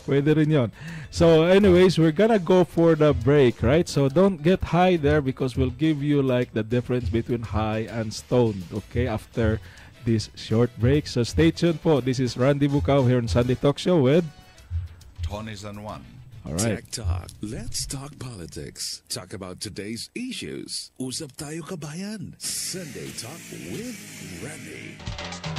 pwede rin yon. So, anyways, we're gonna go for the break, right? So don't get high there because we'll give you like the difference between high and stoned. Okay, after this short break. So stay tuned po. This is Randy Bukaw here on Sunday Talk Show with Tony San Juan. All right. Tech Talk. Let's talk politics. Talk about today's issues. Usap tayo kabayan. Sunday Talk with Randy.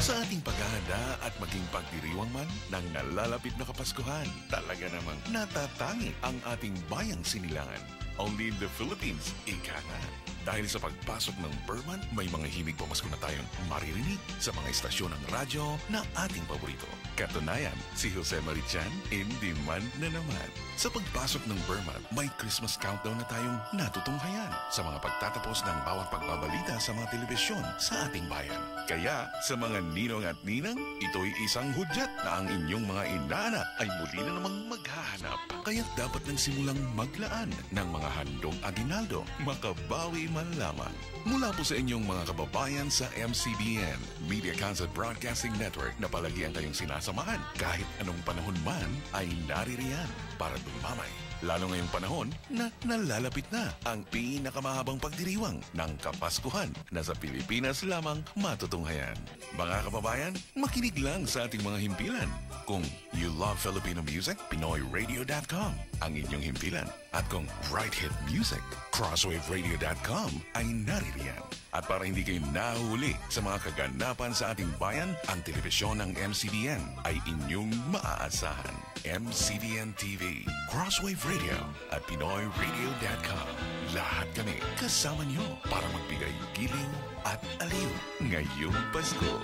Sa ating paghahanda at maging pagdiriwang man ng nalalapit na Kapaskuhan, talaga namang natatangi ang ating bayang sinilangan. Only in the Philippines, ika nga. Dahil sa pagpasok ng Burman, may mga himig pamasko na tayong maririnig sa mga istasyon ng radyo na ating paborito. Katunayan, si Jose Marichan, in demand na naman. Sa pagpasok ng Burman, may Christmas countdown na tayong natutunghayan sa mga pagtatapos ng bawat pagbabalita sa mga telebisyon sa ating bayan. Kaya, sa mga ninong at ninang, ito'y isang hudyat na ang inyong mga inaanak ay muli na namang maghahanap. Kaya dapat nang simulang maglaan ng mga handong aginaldo, makabawi man lamang. Mula po sa inyong mga kababayan sa MCBN, Media Concert Broadcasting Network na palagi ang kayong sinasamahan. Kahit anong panahon man ay naririyan para dumamay. Lalo ngayong panahon na nalalapit na ang pinakamahabang pagdiriwang ng Kapaskuhan na sa Pilipinas lamang matutunghayan. Mga kababayan, makinig lang sa ating mga himpilan. Kung you love Filipino music, PinoyRadio.com ang inyong himpilan. At kung right hit music, CrosswaveRadio.com ay naririyan. At para hindi kayo nahuli sa mga kaganapan sa ating bayan, ang telebisyon ng MCBN ay inyong maaasahan. MCBN TV, Crosswave Radio at PinoyRadio.com. Lahat kami kasama nyo para magbigay giling at aliw ngayong Pasko.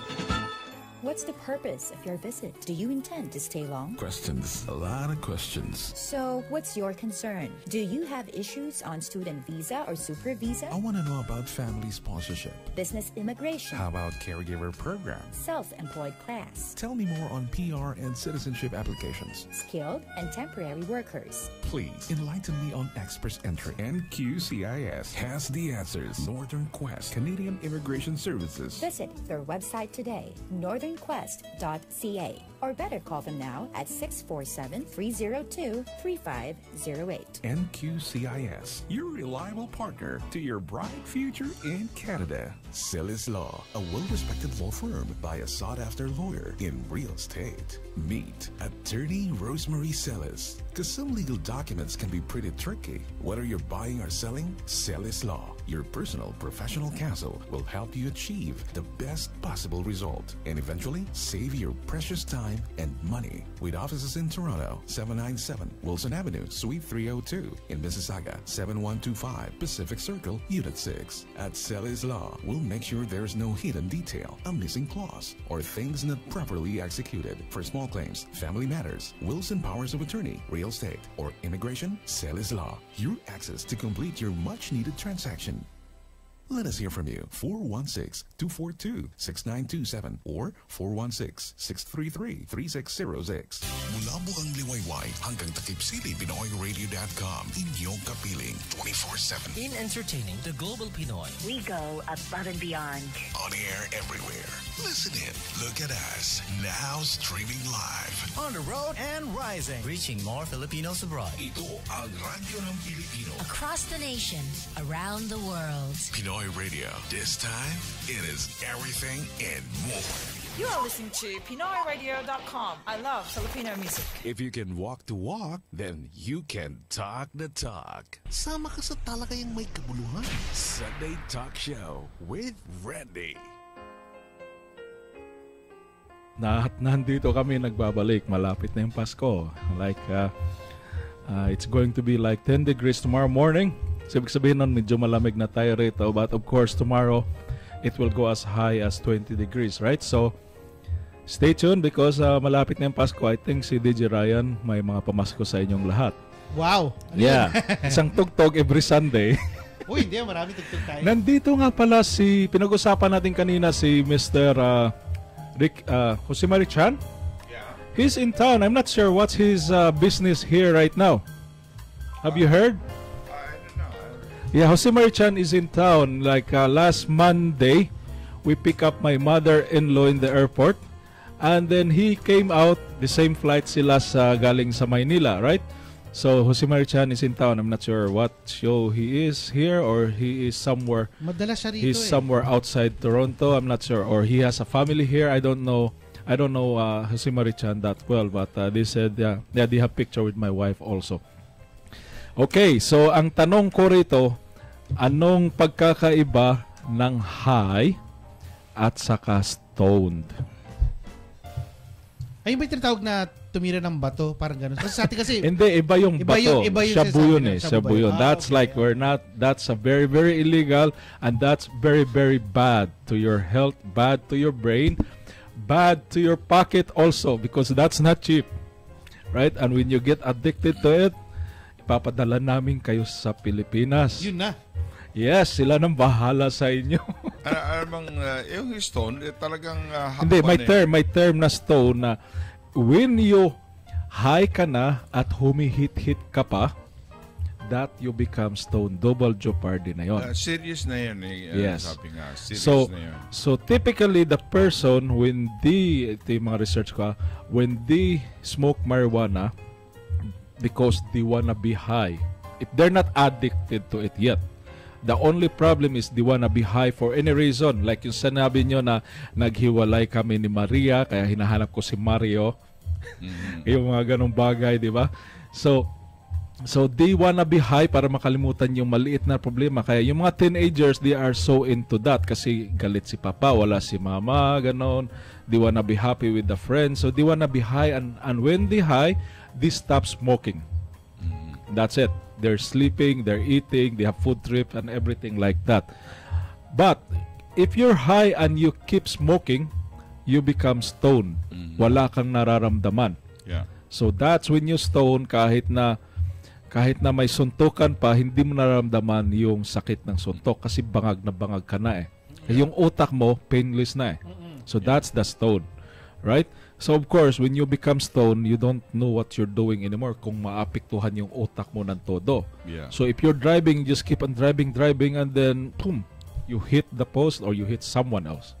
What's the purpose of your visit? Do you intend to stay long? Questions. A lot of questions. So, what's your concern? Do you have issues on student visa or super visa? I want to know about family sponsorship. Business immigration? How about caregiver program? Self-employed class? Tell me more on PR and citizenship applications. Skilled and temporary workers? Please enlighten me on express entry. NQCIS has the answers. Northern Quest, Canadian Immigration Services. Visit their website today, Northern hearingquest.ca. Or better call them now at 647-302-3508. NQCIS, your reliable partner to your bright future in Canada. Celis Law, a well-respected law firm by a sought-after lawyer in real estate. Meet Attorney Rosemary Celis, because some legal documents can be pretty tricky. Whether you're buying or selling, Celis Law, your personal professional counsel, will help you achieve the best possible result and eventually save your precious time and money. With offices in Toronto, 797 Wilson Avenue, Suite 302. In Mississauga, 7125 Pacific Circle, Unit 6. At Celis Law, we'll make sure there's no hidden detail, a missing clause, or things not properly executed. For small claims, family matters, wills and powers of attorney, real estate, or immigration, Celis Law, your access to complete your much-needed transaction. Let us hear from you. 416-242-6927 or 416-633-3606. Mula Bukang Liwayway hanggang Takip City, PinoyRadio.com. Inyong kapiling 24/7. In entertaining the global Pinoy. We go above and beyond. On air everywhere. Listen in. Look at us. Now streaming live. On the road and rising. Reaching more Filipinos abroad. Ito ang Radyo ng Pilipino. Across the nation, around the world. Pinoy Radio. This time, it is everything and more. You are listening to PinoyRadio.com. I love Filipino music. If you can walk the walk, then you can talk the talk. Sama ka sa talakayang may kabuluhan. Sunday Talk Show with Randy. Nandito kami nagbabalik. Malapit na yung Pasko. It's going to be like 10 degrees tomorrow morning. So, ibig sabihin nun, medyo malamig na tayo rito. But of course, tomorrow, it will go as high as 20 degrees, right? So, stay tuned because malapit na yung Pasko. I think si DJ Ryan may mga pamasko sa inyong lahat. Wow! Yeah. Isang tugtog every Sunday. Uy, hindi. Marami tugtog tayo. Nandito nga pala pinag-usapan natin kanina si Mr. Jose Marichan. Yeah. He's in town. I'm not sure what's his business here right now. Have you heard? I don't know. Yeah, Jose Marichan is in town. Last Monday, we pick up my mother-in-law in the airport. And then he came out, the same flight sila galing sa Maynila, right? So, Jose Marichan is in town. I'm not sure what show he is here or he is somewhere. Madalas siya rito He's somewhere outside Toronto. I'm not sure. Or he has a family here. I don't know Jose Marichan that well. But they said, they have picture with my wife also. Okay, so ang tanong ko rito, anong pagkakaiba ng high at saka stoned? Ay, may tinatawag na tumira ng bato, parang gano'n. Kasi sa atin kasi... Hindi, iba yung bato. Iba yung Shabu yun eh. Shabu yun. That's okay. That's a very, very illegal and that's very, very bad to your health, bad to your brain, bad to your pocket also because that's not cheap. Right? And when you get addicted to it, ipapadala namin kayo sa Pilipinas. Yun na. Yes, sila nang bahala sa inyo. Yung stone, talagang Hindi, may term na stone na when you high ka na at humihit-hit ka pa, that you become stone. Double jeopardy na yon. Serious na yun. Yes. Sabi nga, serious na yun. So typically, the person, ito yung mga research ko, when they smoke marijuana, because they wanna be high, if they're not addicted to it yet, the only problem is they wanna be high for any reason. Like yung sanabi nyo na naghiwalay kami ni Maria, kaya hinahanap ko si Mario. Yung mga ganong bagay, di ba? So they wanna be high para makalimutan yung maliit na problema. Kaya yung mga teenagers, they are so into that. Kasi galit si Papa, wala si Mama, ganon. They wanna be happy with the friends. So they wanna be high and when they high, they stop smoking. That's it. They're sleeping, they're eating, they have food trip and everything like that. But if you're high and you keep smoking, you become stoned. Wala kang nararamdaman. Yeah. So that's when you stone, kahit na may suntukan pa, hindi mo nararamdaman yung sakit ng suntok kasi bangag ka na eh. Yung utak mo, painless na eh. So that's the stone. Right? So of course, when you become stoned, you don't know what you're doing anymore kung maapektuhan yung utak mo ng todo. Yeah. So if you're driving, just keep on driving and then boom, you hit the post or you hit someone else.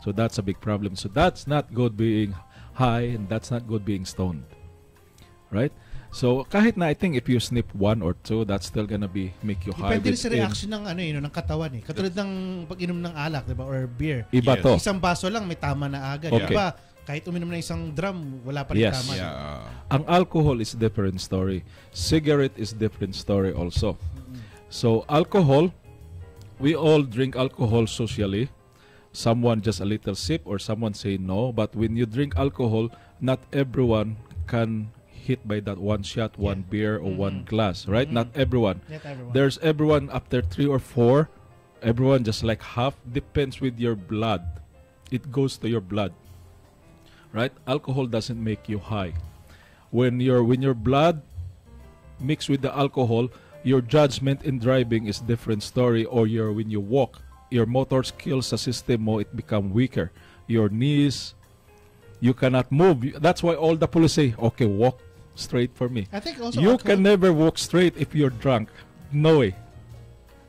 So that's a big problem. So that's not good being high, and that's not good being stoned. Right? So kahit na, I think if you snip 1 or 2, that's still gonna make you high. Depende rin sa reaction ng ng katawan eh. Katulad ng pag-inom ng alak, 'di ba, or beer. Iba to. Isang baso lang may tama na agad. Okay. Iba, kahit uminom na isang drum, wala pa rin tama. Ang alcohol is different story. Cigarette is different story also. So alcohol, we all drink alcohol socially. Someone just a little sip or someone say no. But when you drink alcohol, not everyone can hit by that one shot, one beer, or one glass, right? Not everyone. There's everyone after 3 or 4. Everyone just like half. Depends with your blood. It goes to your blood, right? Alcohol doesn't make you high. When your blood mixed with the alcohol, your judgment in driving is different story. Or when you walk, your motor skills sa system mo, it become weaker. Your knees, you cannot move. That's why all the police say, okay, walk straight for me. I think also you can never walk straight if you're drunk. No way.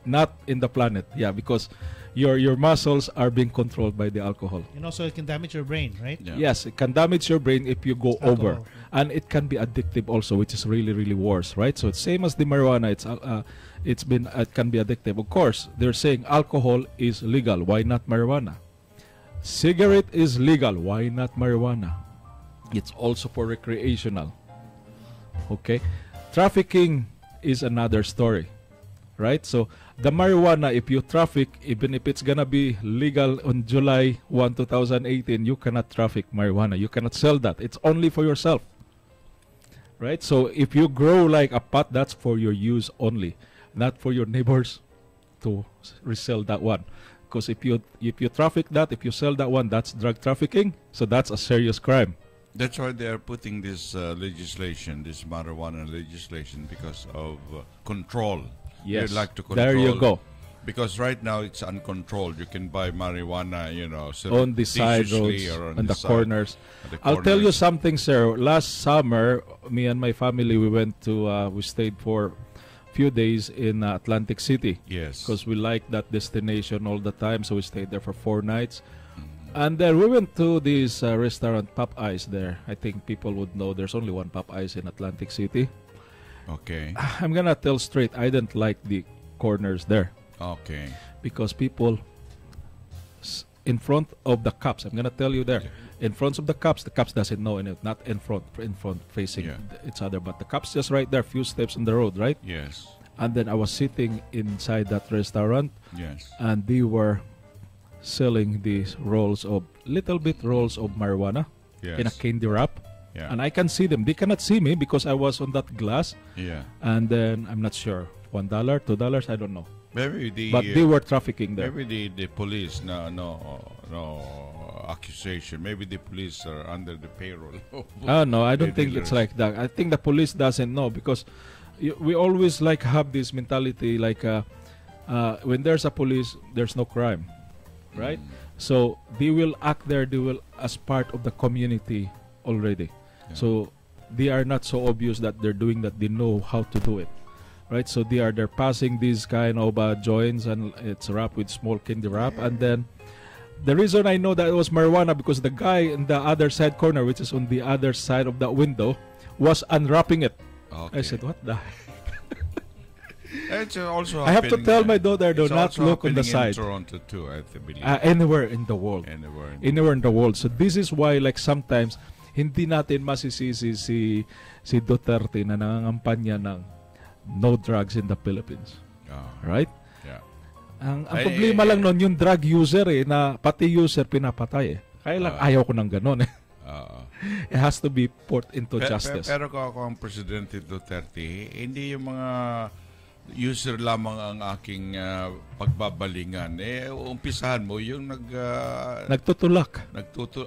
Not in the planet. Yeah, because your muscles are being controlled by the alcohol. And also it can damage your brain, right? Yeah. Yes, it can damage your brain if you go over. And it can be addictive also, which is really, really worse, right? So it's same as the marijuana. It can be addictive. Of course, they're saying alcohol is legal. Why not marijuana? Cigarette is legal. Why not marijuana? It's also for recreational. Okay? Trafficking is another story. Right? So, the marijuana, if you traffic, even if it's gonna be legal on July 1, 2018, you cannot traffic marijuana. You cannot sell that. It's only for yourself. Right? So, if you grow like a pot, that's for your use only. Not for your neighbors to resell that one. Because if you traffic that, if you sell that one, that's drug trafficking. So, that's a serious crime. That's why they are putting this legislation, this marijuana legislation, because of control. Yes, like to control, there you go. Because right now it's uncontrolled. You can buy marijuana, on the side roads, or on the corners. I'll tell you something, sir. Last summer, me and my family, we went to, we stayed for a few days in Atlantic City. Yes. Because we like that destination all the time, so we stayed there for 4 nights. And then we went to this restaurant, Popeyes there. I think people would know there's only one Popeyes in Atlantic City. Okay. I'm gonna tell straight, I didn't like the corners there. Okay. Because people in front of the cops, I'm gonna tell you there, in front of the cops doesn't know, and not in front facing each other, but the cops just right there, few steps on the road, right? Yes. And then I was sitting inside that restaurant. Yes. And they were selling these rolls of marijuana in a candy wrap. Yeah. And I can see them. They cannot see me because I was on that glass. Yeah. And then I'm not sure, $1, $2, I don't know. Maybe but they were trafficking there. Maybe the police, no accusation. Maybe the police are under the payroll. No, I don't think it's like that. I think the police doesn't know because we always like have this mentality like when there's a police, there's no crime, right? So they will act there. They will as part of the community already. Yeah. So they are not so obvious that they're doing that. They know how to do it, right? So they're passing these kind of joints, and it's wrapped with small candy wrap. And then the reason I know that it was marijuana because the guy in the other side corner, which is on the other side of that window, was unwrapping it. Okay. I said, "What the heck?" It's also I have to tell my daughter, do not look on the side. In Toronto too, I believe. Anywhere in the world. Anywhere in the world. So this is why, like sometimes, hindi natin masisisi si Duterte na nangangampanya ng no drugs in the Philippines. Right? Yeah. Ang problema lang nun, yung drug user na pati user pinapatay Kaya lang ayaw ko ng ganon It has to be put into justice. Pero kung ako ang Presidente Duterte, hindi yung mga user lamang ang aking pagbabalingan. Umpisahan mo yung nagtutulak.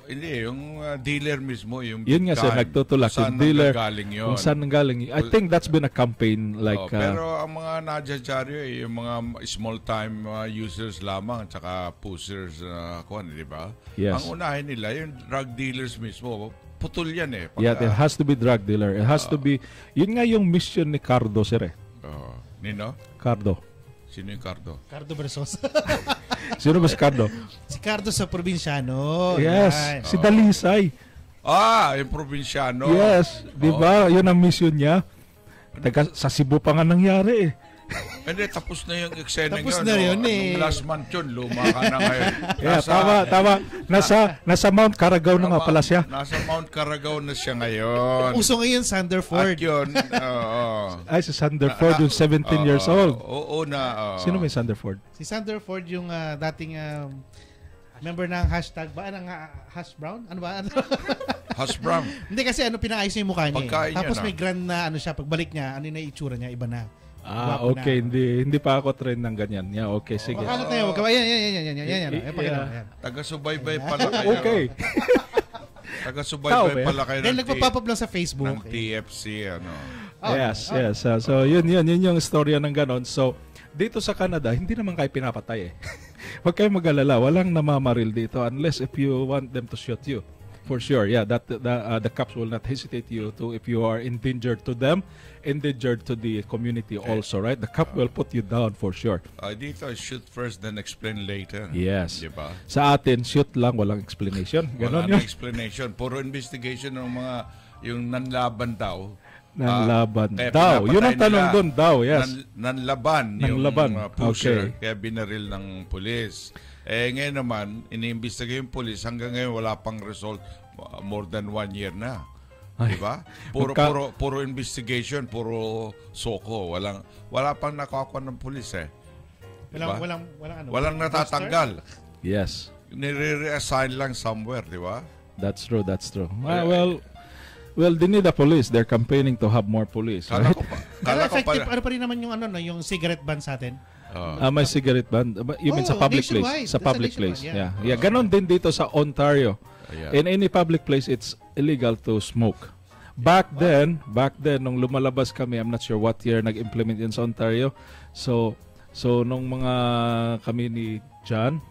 Hindi, yung dealer mismo. Yun nga sir, nagtutulak. Kung saan galing yun. Kung saan galing. I think that's been a campaign like... pero ang mga nadyadyaryo, yung mga small-time users lamang at saka pushers, di ba? Yes. Ang unahin nila, yung drug dealers mismo, putol yan Yeah, it has to be drug dealer. It has to be... Yun nga yung mission ni Cardo, sir Nino? Cardo. Sino yung Cardo? Cardo Versosa. Sino ba si Cardo? Si Cardo sa probinsyano. Yes, Yan. si Dalisay. Yung probinsyano. Yes, di ba? Yun ang mission niya. Sa Cebu pa nga nangyari eh. Hindi, tapos na yung eksena Tapos na yun eh. Nung last month yun, luma ka na ngayon. Yeah, tama. Nasa Mount Caragaw na nga pala siya. Nasa Mount Caragaw na siya ngayon. Uso ngayon, Sanderford. At yun, Ay, si Sanderford, yung 17 years old. Oo na. Sino may Sanderford? Si Sanderford yung dating member ng hashtag ba? Anong hash brown? Ano ba? Hash brown. Hindi kasi pinakaayos niya yung mukha niya. Pagkain Tapos niya may grand na siya. Pagbalik niya, ano na itsura niya, iba na. Okay. Hindi pa ako trend ng ganyan. Yeah, okay, sige. Makalat na yun. Yan. Taga-subaybay pala kayo. Okay. Taga-subaybay pala kayo. Dahil nagpa-pop up lang sa Facebook. Ng TFC, Yes. So, yun yung istorya ng ganon. So, dito sa Canada, hindi naman kayo pinapatay eh. Huwag kayong mag-alala. Walang namamaril dito unless if you want them to shoot you. For sure, yeah. The cops will not hesitate you to if you are endangered to them, endangered to the community also, right? The cop will put you down for sure. Dito, shoot first then explain later. Yes. Diba? Sa atin, shoot lang, walang explanation. Ganon Walang yun. explanation. Puro investigation ng mga yung nanlaban daw. Nanlaban daw. Yun ang tanong doon daw, yes. Nanlaban yung pusher, kaya binaril ng pulis. Ngayon naman, iniimbestiga yung pulis, hanggang ngayon wala pang result, more than 1 year na. Diba? Puro investigation, puro soko. Wala pang nakakuha ng pulis eh. Diba? Walang natatanggal. Yes. Nire-reassign lang somewhere, di ba? That's true. Well, they need a police. They're campaigning to have more police. Kala Right? ko pa. Effective, pa rin naman yung cigarette ban sa atin. May cigarette ban. You mean sa public place? Sa public place. Yeah. Ganon din dito sa Ontario. In any public place, it's illegal to smoke. Back then, nung lumalabas kami, I'm not sure what year nag-implement yun sa Ontario. So nung mga kami ni John,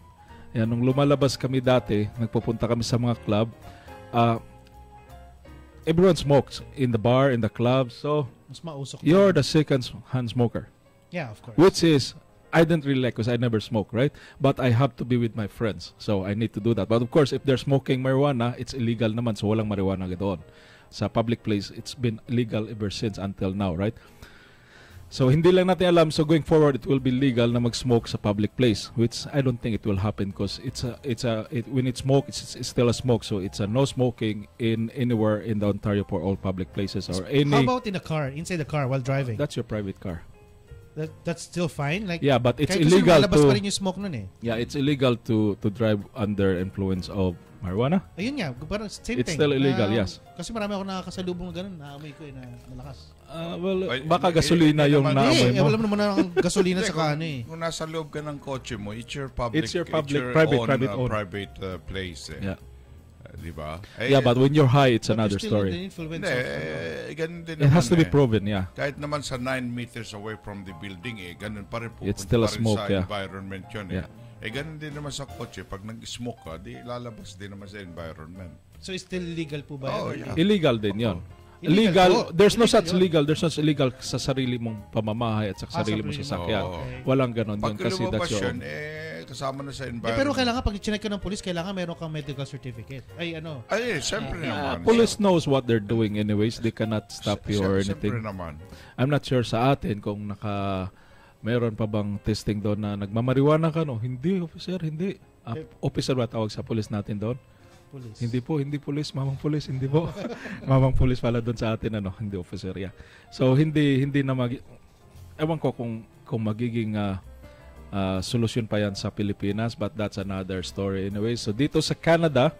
nung lumalabas kami dati, nagpupunta kami sa mga club, everyone smokes in the bar, in the club. So, you're the second-hand smoker. Yeah, of course. Which is, I didn't really like because I never smoke, right? But I have to be with my friends. So, I need to do that. But of course, if they're smoking marijuana, it's illegal naman. So, walang marijuana doon. Sa public place, it's been illegal ever since until now, right? So, hindi lang natin alam. So, going forward, it will be legal na mag-smoke sa public place, which I don't think it will happen because when it's smoke, it's still a smoke. So, it's a no smoking in anywhere in the Ontario for all public places or any. How about in the car, inside the car while driving? That's your private car. That's still fine? Like, yeah, but it's kahit illegal malabas to. pa rin yung smoke nun eh. Yeah, it's illegal to drive under influence of marijuana. Ayun nga, parang same It's thing. still illegal, yes. Kasi marami ako nakakasalubong na ganun, naamoy ko na malakas. Baka gasolina yung naamoy mo. Wala naman ang gasolina sa kano eh. Kung nasa loob ka ng kotse mo, it's your public, private own. Private place. Yeah. Diba? Yeah, but when you're high, it's another story. It has to be proven, yeah. Kahit naman sa 9 meters away from the building, ganun pa rin it's still a smoke, sa yeah. environment yun. Yeah. Ganun din naman sa kotse. Pag nag-smoke ka, di lalabas din naman sa environment. So, it's still legal po ba? Yeah. Illegal din yun. Illegal. There's no such legal. There's no illegal sa sarili mong pamamahay at sa sarili mong sasakyan. Walang ganon yun kasi that's your own. Kasama na sa environment. Pero kailangan pag chinek ka ng police, kailangan meron kang medical certificate. Siyempre naman. Police knows what they're doing anyways. They cannot stop you or anything. Siyempre naman. I'm not sure sa atin kung meron pa bang testing doon na nagmamariwana ka, no? Hindi, officer, hindi. Officer ba tawag sa police natin doon? Police. Hindi police, mamang police, hindi po. Mamang police pala doon sa atin, hindi officer, yeah. So, hindi na ewan ko kung magiging solusyon pa yan sa Pilipinas, but that's another story anyway. So, dito sa Canada,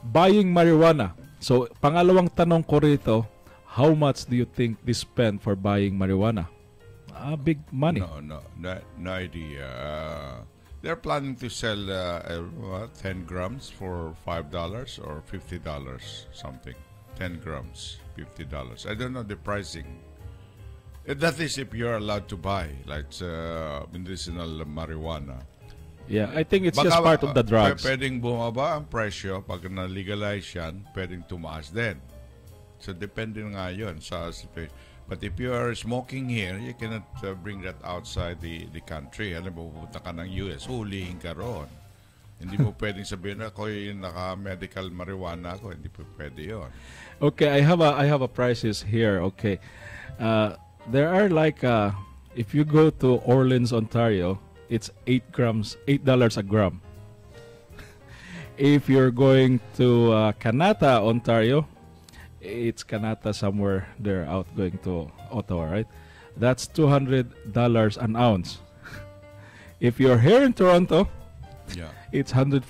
buying marijuana. So, pangalawang tanong ko rito, how much do you think they spend for buying marijuana? Big money. No idea. They're planning to sell 10 grams for $5 or $50 something. 10 grams, $50. I don't know the pricing. That is if you're allowed to buy, like medicinal marijuana. Yeah, I think it's just part of the drugs. Pwedeng bumaba ang presyo pag na-legalize yan, pwedeng tumaas din. So, depende nga yun sa situation. But if you are smoking here, you cannot bring that outside the country. Alam mo, pupunta ka ng US, hulihin ka roon. Hindi mo pwedeng sabihin na ako yung naka-medical marijuana ako. Hindi po pwede yun. Okay, I have a prices here. Okay. There are like if you go to Orleans, Ontario, it's $8 a gram. If you're going to Kanata, Ontario, it's Kanata somewhere there out going to Ottawa, right? That's $200 an ounce. If you're here in Toronto, it's $142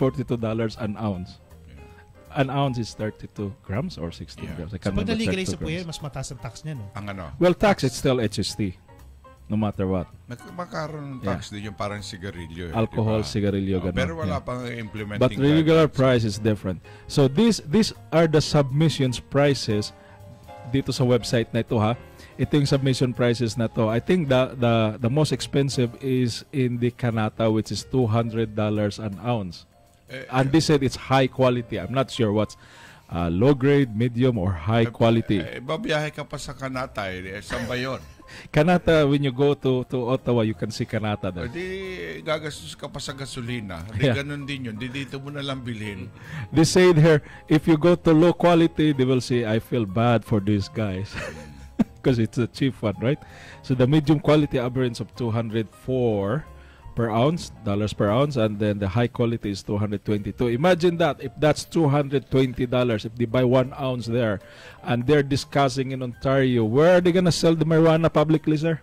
an ounce. An ounce is 32 grams or 16 grams. I So can't pag remember. na-legalize 32 po grams. yan, mas mataas ang tax niya, no? Ang ano? Well, tax, it's still HST. No matter what. Magkaroon ng tax din yung parang sigarilyo. Alcohol, diba? sigarilyo, ganun. Pero wala Yeah. pang implementing. But regular guidelines. price is different. So these are the submissions prices dito sa website na ito, ha. Ito yung submission prices na to. I think the most expensive is in the Kanata, which is $200 an ounce. And they said it's high quality. I'm not sure what's low grade, medium, or high quality. Babiyahe ka pa sa Kanata. Saan ba yun? Kanata, when you go to Ottawa, you can see Kanata there. Di gagastos ka pa sa gasolina. Di ganun din yun. Di dito mo na lang bilhin. They say here, if you go to low quality, they will say, I feel bad for these guys. Because it's a cheap one, right? So the medium quality average of $204 per ounce, and then the high quality is $222. Imagine that, if that's $220, if they buy 1 ounce there, and they're discussing in Ontario, where are they gonna sell the marijuana publicly, sir?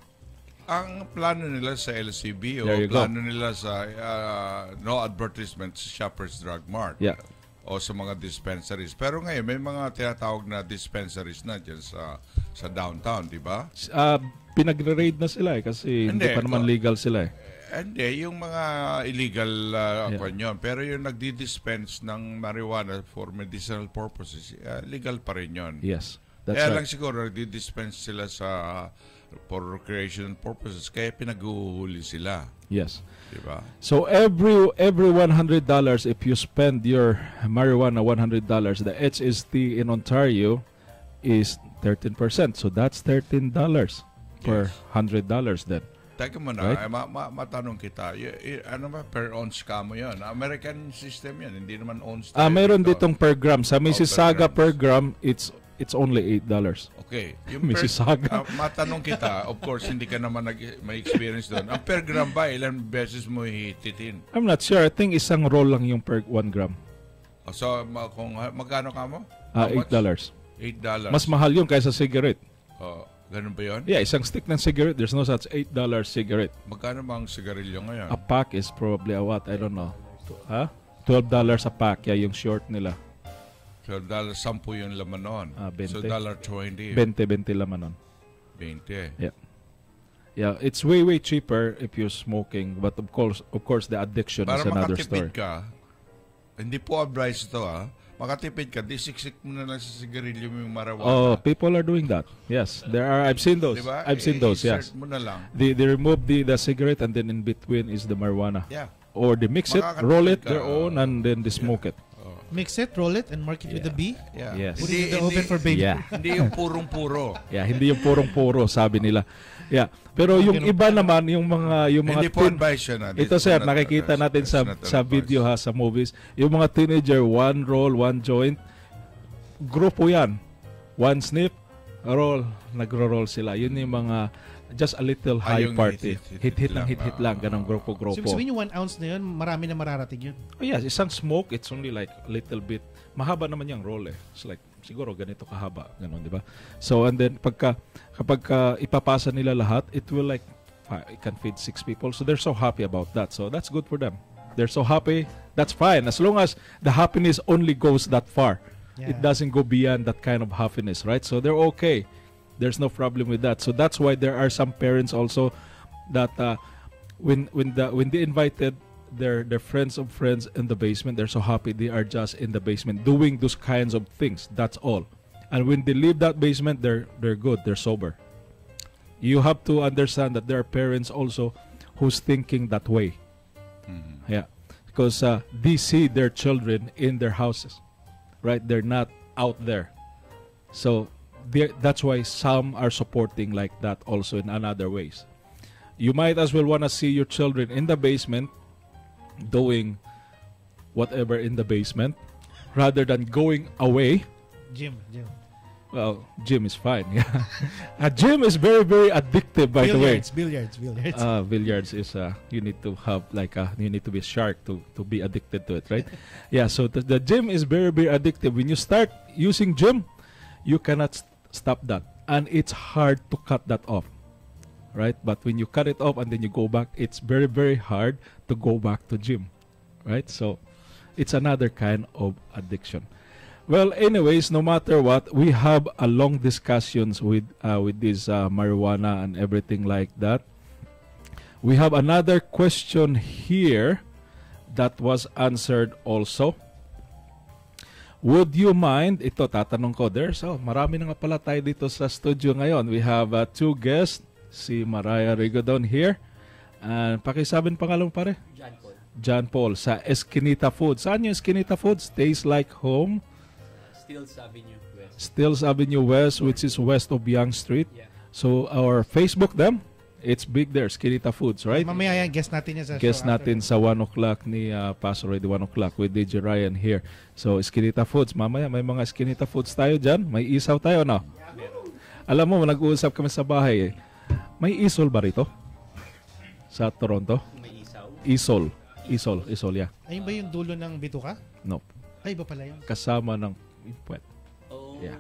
Ang plano nila sa LCB o There you plano go. nila sa no advertisement sa Shoppers Drug Mart. Yeah. O sa mga dispensaries. Pero ngayon, may mga tinatawag na dispensaries na dyan sa downtown, di ba? Pinagre-raid na sila kasi hindi pa naman legal sila eh. Hindi, yung mga illegal yun. Pero yung nagdi-dispense ng marijuana for medicinal purposes, legal pa rin yun. Yes, that's Kaya right. lang siguro nagdi-dispense sila for recreation purposes, kaya pinag-uuhuli sila. Yes. Diba? So every $100, if you spend your marijuana $100, the HST in Ontario is 13%. So that's $13 per $100 then. Teka mo na, Right? matanong kita, ano ba, per ounce ka mo yun? American system yan, hindi naman ounce. Meron ditong per gram. Sa Mississauga per per gram, it's only $8. Okay. Yung Mississauga. matanong kita, of course, hindi ka naman may experience doon. Ang per gram ba, ilan beses mo hihititin? I'm not sure. I think isang roll lang yung per 1 gram. So, kung magkano ka mo? $8. $8. Mas mahal yun kaysa cigarette. Ganun ba yun? Yeah, isang stick ng cigarette, there's no such $8 cigarette. Magkano ba ang sigarilyo ngayon? A pack is probably what? I don't know. $12 a pack. Yeah, yung short nila. So, $10 yung laman noon. 20. So, $20. 20 laman nun. 20. Yeah. Yeah, it's way cheaper if you're smoking, but of course the addiction Para is another makatipid story. ka, hindi po advice ito makatipid ka, siksik mo na lang sa sigarilyo mo yung marijuana. Oh, people are doing that. Yes, there are. I've seen those. Diba? I've seen those. Yes. Insert mo na lang. They remove the cigarette and then in between is the marijuana. Yeah. Or they mix it, Makakatipid roll it ka, their own, and then they smoke it. Mix it, roll it, and mark it with the B? Yeah. Yes. Put it in the oven for baby. Yeah. Hindi yung purong-puro. Yeah, hindi yung purong-puro, sabi nila. Yeah. Pero yung iba naman, yung mga Hindi po advice yan. Ito sir, nakikita natin sa video sa movies, yung mga teenager, 1 roll, 1 joint, grupo yan. 1 snip, roll, nagro-roll sila. Yun yung mga just a little high yung party. hit Hit lang, ganong grupo-grupo. So, sabihin yung 1 ounce na yun, marami na mararating yun. Oh yes, isang smoke, it's only like a little bit. Mahaba naman yung roll eh. It's like, siguro ganito kahaba. Ganon, di ba? So, and then, kapag ipapasa nila lahat, it will like, it can feed 6 people. So, they're so happy about that. So, that's good for them. They're so happy. That's fine. As long as the happiness only goes that far. Yeah. It doesn't go beyond that kind of happiness, right? So, they're okay. There's no problem with that. So, that's why there are some parents also that when they invited their friends of friends in the basement, they're so happy they are just in the basement doing those kinds of things. That's all. And when they leave that basement, they're good. They're sober. You have to understand that there are parents also who's thinking that way. Mm-hmm. Yeah, because they see their children in their houses, right? They're not out there. So that's why some are supporting like that also in another ways. You might as well want to see your children in the basement doing whatever in the basement rather than going away. Gym. Well, gym is fine. Yeah, a gym is very, very addictive. By the way, billiards. Billiards is you need to have you need to be a shark to be addicted to it, right? Yeah. So the gym is very, very addictive. When you start using gym, you cannot stop that, and it's hard to cut that off, right? But when you cut it off and then you go back, it's very, very hard to go back to gym, right? So it's another kind of addiction. Well, anyways, no matter what, we have a long discussions with this marijuana and everything like that. We have another question here that was answered also. Would you mind, ito tatanong ko, marami na nga pala tayo dito sa studio ngayon. We have two guests, si Mariah Rigodon here. And pakisabing pangalan pare? John Paul sa Eskinita Foods. Saan yung Eskinita Foods? Tastes like home. Stills Avenue West, which is west of Young Street. Yeah. So our Facebook them, it's big there, Eskinita Foods, right? Mamaya yan, guest natin yan sa guest show natin after. sa 1 o'clock ni Pastor Ready 1 o'clock with DJ Ryan here. So Eskinita Foods, mamaya may mga Eskinita Foods tayo dyan. May isaw tayo, no? Alam mo, nag-uusap kami sa bahay. May isol ba rito? Sa Toronto? May isaw? Isol, yeah. Ayun ba yung dulo ng bituka? No. Ay, iba pala yun. Kasama ng puwet. Oh. Yeah.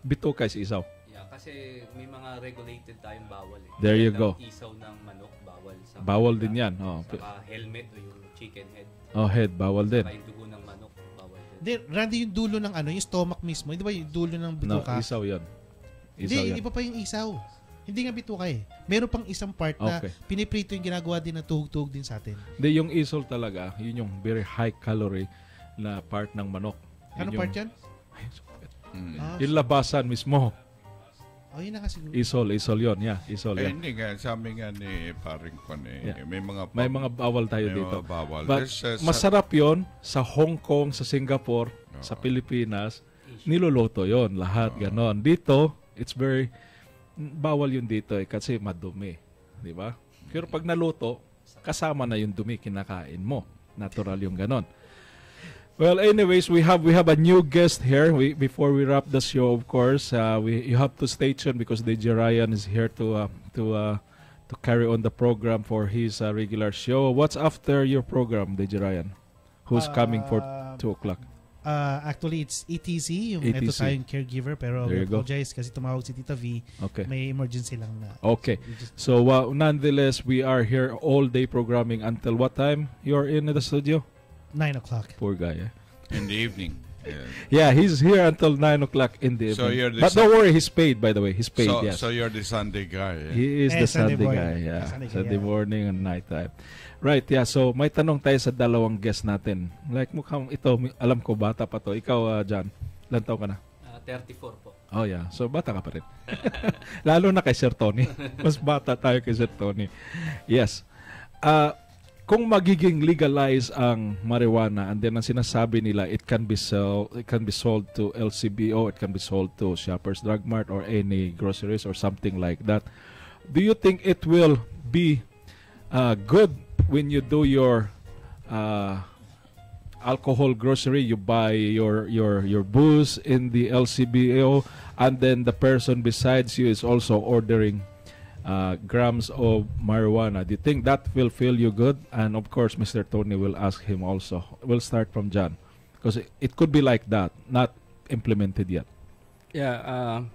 Bituka is isaw. Yeah, kasi may mga regulated tayong bawal. There you go. Isaw ng manok, bawal. Bawal din yan. Saka helmet o yung chicken head. Head, bawal din. Saka yung dugo ng manok, bawal din. Randy, yung dulo ng yung stomach mismo. Hindi ba yung dulo ng bituka? No, isaw yan. Hindi, iba pa yung isaw. Hindi nga bituka eh. Meron pang isang part na piniprito yung ginagawa din ng tuhog-tuhog din sa atin. Hindi, yung isol talaga, yun yung very high calorie na part ng manok. Anong part yan? Yung labasan mismo. Yun na nga siguro. Isol yun. Yeah, isol yan. Hindi nga, sabi nga ni paring ko may mga bawal tayo dito. Bawal. But masarap yon sa Hong Kong, sa Singapore, sa Pilipinas. Niluluto yon lahat ganon. Dito, it's very bawal yun dito kasi madumi. Di ba? Pero pag naluto, kasama na yung dumi kinakain mo. Natural yung ganon. Well, anyways, we have a new guest here. Before we wrap the show, of course, you have to stay tuned because DJ Ryan is here to carry on the program for his regular show. What's after your program, DJ Ryan? Who's coming for 2 o'clock? Actually, it's ETC, yung ito tayong caregiver, pero we apologize kasi tumawag si Tita V. Okay. May emergency lang na. Okay. So, nonetheless, we are here all day programming until what time you're in the studio? 9 o'clock. Poor guy, In the evening. Yeah, he's here until 9 o'clock in the evening. But don't worry, he's paid, by the way. He's paid, yes. So you're the Sunday guy. Yeah? He is the Sunday guy, yeah. Sunday morning and night time. Right, yeah. So, may tanong tayo sa dalawang guest natin. Like, mukhang ito, alam ko, bata pa to. Ikaw, John, ilan taon ka na? 34 po. Oh, yeah. So, bata ka pa rin. Lalo na kay Sir Tony. Mas bata tayo kay Sir Tony. Yes. Kung magiging legalize ang marijuana and then ang sinasabi nila it can be sold to LCBO, it can be sold to Shoppers Drug Mart or any groceries or something like that. Do you think it will be good when you do your alcohol grocery, you buy your booze in the LCBO and then the person besides you is also ordering grams of marijuana? Do you think that will feel you good? And of course, Mr. Tony will ask him also. We'll start from John because it could be like that, not implemented yet. Yeah,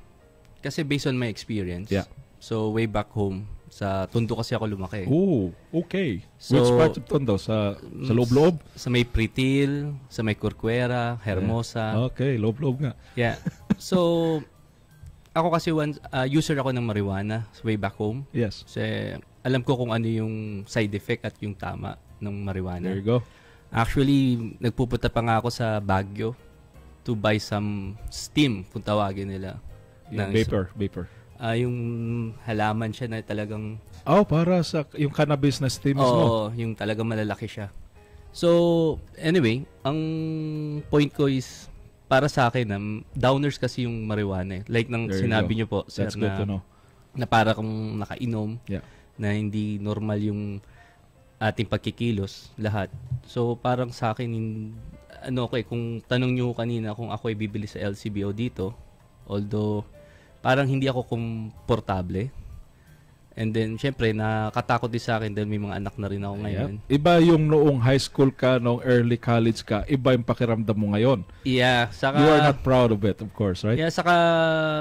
kasi based on my experience. Yeah. So way back home, sa Tondo kasi ako lumaki. Oh, okay. So, which part of Tondo? Sa loob-loob? Sa may Pritil, sa may Corcuera, Hermosa. Yeah. Okay, loob-loob nga. Yeah. So ako kasi user ako ng marijuana way back home. Yes. Kasi alam ko kung ano yung side effect at yung tama ng marijuana. There you go. Actually, nagpupunta pa nga ako sa Baguio to buy some steam, kung tawagin nila. Yung vapor. Yung halaman siya na talagang... para sa yung cannabis na steam mismo. Oo, yung talagang malalaki siya. So, anyway, ang point ko is para sa akin, downers kasi yung marijuana. Like nang There you sinabi go. niyo po, sir, That's good to know. na para kung nakainom, na hindi normal yung ating pagkikilos, lahat. So, parang sa akin, kung tanong nyo kanina kung ako ay bibili sa LCBO dito, although, parang hindi ako komportable. And then, syempre, nakatakot din sa akin dahil may mga anak na rin ako ngayon. Iba yung noong high school ka, noong early college ka, iba yung pakiramdam mo ngayon. Yeah. Saka, you are not proud of it, of course, right? Yeah, saka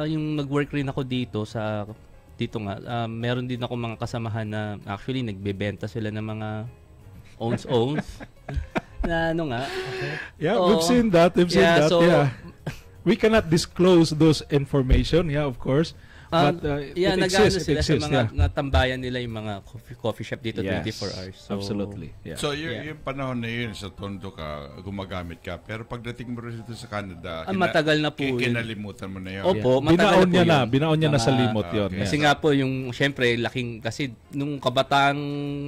yung nag-work rin ako dito nga, meron din ako mga kasamahan na actually nagbebenta sila ng mga owns na nga. Okay. Yeah, we've seen that. So, we cannot disclose those information, of course. But it exists, sila sa mga natambayan nila yung mga coffee shop dito 24 hours. So, absolutely. Yeah. So yung panahon na yun sa Tondo ka, gumagamit ka. Pero pagdating mo rin dito sa Canada, matagal na po. Kinalimutan mo na yun. Opo, matagal Binaon niya na sa limot yun. Kasi nga po yung, syempre, kasi nung kabataang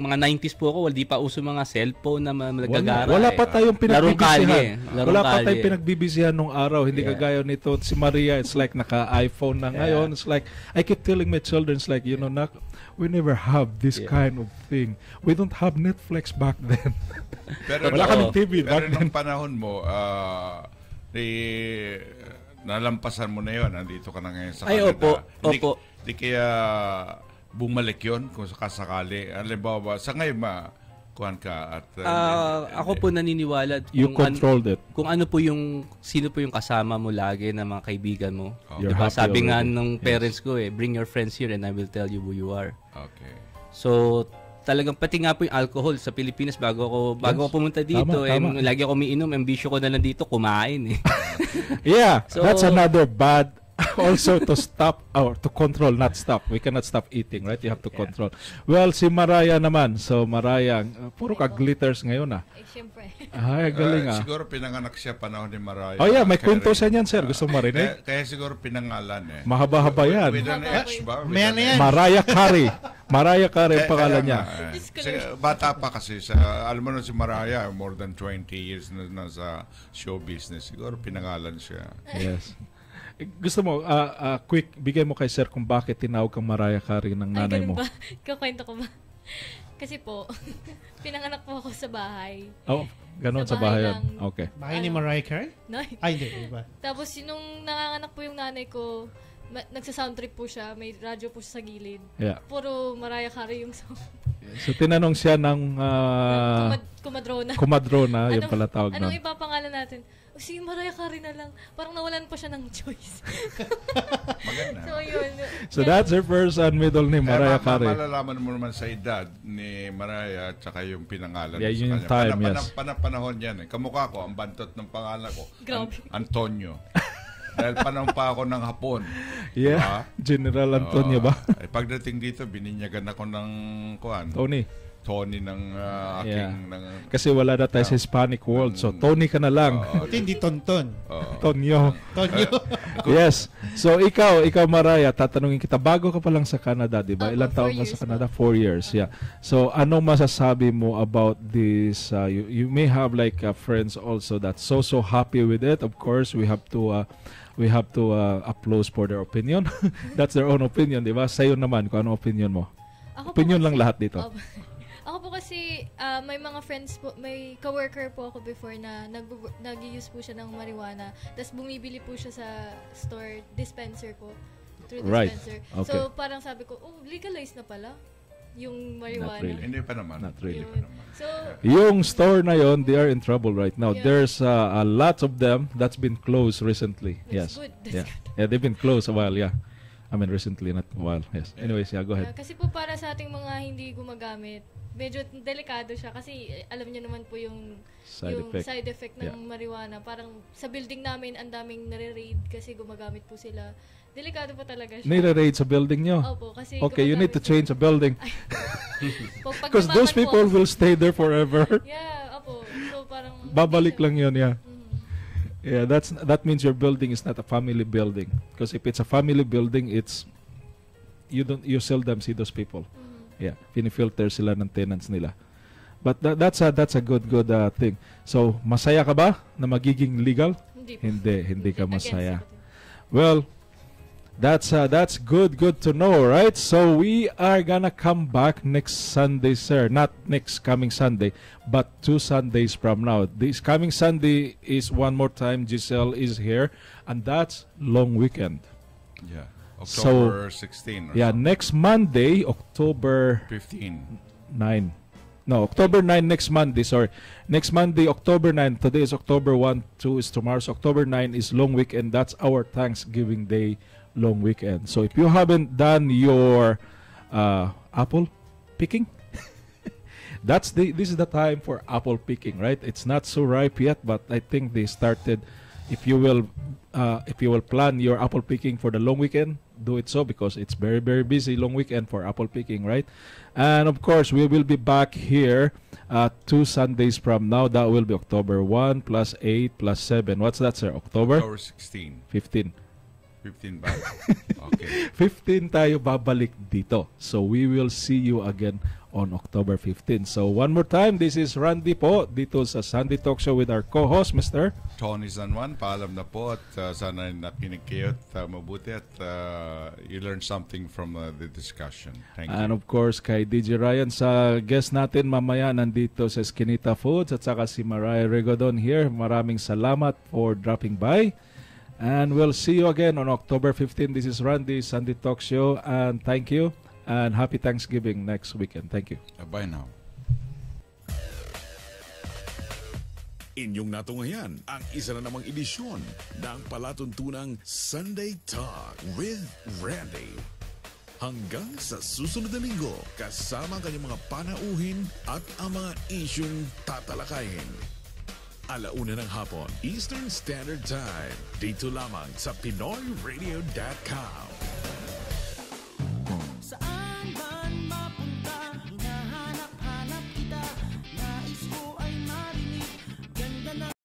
mga 90s po ako, hindi pa uso mga cellphone na nagagara. Wala pa tayong pinagbibisihan. Wala pa tayong pinagbibisihan nung araw. Hindi kagaya nito. Si Maria, it's like naka-iPhone na ngayon. It's like, I keep telling my children, it's like, we never have this kind of thing. We don't have Netflix back then. Pero wala kaming TV back then. Pero nung panahon mo, nalampasan mo na yun. Nandito ka na ngayon sa Canada. Hindi kaya bumalik yun kung sakasakali. Halimbawa, sa ngayon kuhan ka at ako po naniniwala you controlled it. Kung ano po sino po yung kasama mo lagi na mga kaibigan mo. Diba? Sabi nga nung parents ko bring your friends here and I will tell you who you are. Okay. So talagang pati nga po yung alcohol sa Pilipinas bago ako pumunta dito tama. Lagi ako umiinom, ambisyo ko na lang dito kumain so, that's another bad also to stop or to control, not stop. We cannot stop eating, right? You have to control. Well, si Mariah naman. So, Mariah, puro ka glitters ngayon Siyempre. Ay, galing Siguro pinanganak siya panahon ni Mariah. Oh yeah, may kwento siya niyan, sir. Gusto mo marinig? Kaya siguro pinangalan Mahaba-haba yan. With an H ba? Mariah Carey. Mariah Carey ang pangalan niya. Bata pa kasi. Alam mo na si Mariah, more than 20 years na sa show business. Siguro pinangalan siya. Yes. Gusto mo, quick, bigay mo kay sir kung bakit tinawag kang Mariah Carey ng nanay mo. Kakwento ko ba? Kasi po, pinanganak po ako sa bahay. Oh, ganun sa bahay yan. Okay. Bahay ni Mariah Carey? No. Ay, hindi. Iba. Tapos, nung nanganganak po yung nanay ko, nagsa-sound trip po siya, may radyo po siya sa gilid. Yeah. Puro Mariah Carey yung song. So, tinanong siya ng Kumadrona, yung pala tawag na. Anong ipapangalan natin? Si Mariah Carey na lang. Parang nawalan pa siya ng choice. Maganda. So, yun. So, that's her first and middle name, Mariah Carey. Malalaman mo naman sa edad ni Mariah at saka yung pinangalan sa kanya. Time, yes. Panahon yan. Kamukha ko, ang bantot ng pangalan ko. Antonio. Dahil panahon pa ako ng Hapon. Yeah, General Antonio ba? Pagdating dito, bininyagan ako ng Tony ng aking... Kasi wala na tayo sa Hispanic world. So, Tony ka na lang. Hindi Tonton. Tonyo. Yes. So, ikaw Mariah, tatanungin kita, bago ka pa lang sa Canada, di ba? Ilang taon ka sa Canada? 4 years. Yeah. So, anong masasabi mo about this? You may have like friends also that's so happy with it. Of course, we have to applaud for their opinion. That's their own opinion, di ba? Sa'yo naman, kung anong opinion mo? Opinion lang lahat dito. Ako po kasi, may mga friends po, may coworker po ako before na nag-use po siya ng marijuana. Tapos bumibili po siya sa store, dispenser po. Through dispenser. Right. Okay. So parang sabi ko, legalized na pala yung marijuana. Not really. Hindi pa naman. Not really. So, yung store na yon, they are in trouble right now. Yeah. There's a lot of them that's been closed recently. That's good. That's good. Yeah, they've been closed a while, yeah. I mean, recently, not a while. Yes. Anyways, go ahead. Kasi po para sa ating mga hindi gumagamit, medyo delikado siya kasi alam niyo naman po yung side effect ng marijuana. Parang sa building namin, ang daming nare-raid kasi gumagamit po sila. Delikado po talaga siya. Nire-raid sa building nyo? Opo, kasi okay, you need to change the building. Because those people will stay there forever. Yeah, opo. So parang babalik lang yun, yeah. Yeah, that means your building is not a family building. Because if it's a family building, it's you seldom see those people. Yeah, pinifilter sila ng tenants nila. But that's a good thing. So, masaya ka ba na magiging legal? Hindi ka masaya. Well, that's good to know, right? So we are gonna come back next Sunday, sir. Not next coming Sunday, but 2 Sundays from now. This coming Sunday is one more time Giselle is here, and that's long weekend. Yeah. October 16. Yeah, something. Next Monday, October 15. 9. No, October 9 next Monday, sorry. Next Monday, October 9. Today is October 1, 2 is tomorrow. So October 9 is long weekend. That's our Thanksgiving Day long weekend. So if you haven't done your apple picking, this is the time for apple picking, right? It's not so ripe yet, but I think they started. If you will plan your apple picking for the long weekend, do it so, because it's very, very busy long weekend for apple picking, right? And of course, we will be back here 2 Sundays from now. That will be October 1 plus 8 plus 7. What's that, sir? October 16. 15. 15 ba? Okay. 15 tayo babalik dito. So we will see you again on October 15. So one more time, this is Randy po dito sa Sunday Talk Show with our co-host, Mr. Tony San Juan. Paalam na po at sana nakinig kayo at mabuti at you learn something from the discussion. Thank you. And of course, kay DJ Ryan sa guest natin mamaya nandito sa Eskinita Foods at saka si Mariah Regodon here. Maraming salamat for dropping by. And we'll see you again on October 15. This is Randy, Sunday Talk Show. And thank you. And happy Thanksgiving next weekend. Thank you. Bye now. Inyong natungayan ang isa na namang edisyon ng palatuntunang Sunday Talk with Randy. Hanggang sa susunod na linggo, kasama ang kanyang mga panauhin at ang mga isyong tatalakayin. 1:00 ng hapon, Eastern Standard Time. Dito lamang sa PinoyRadio.com.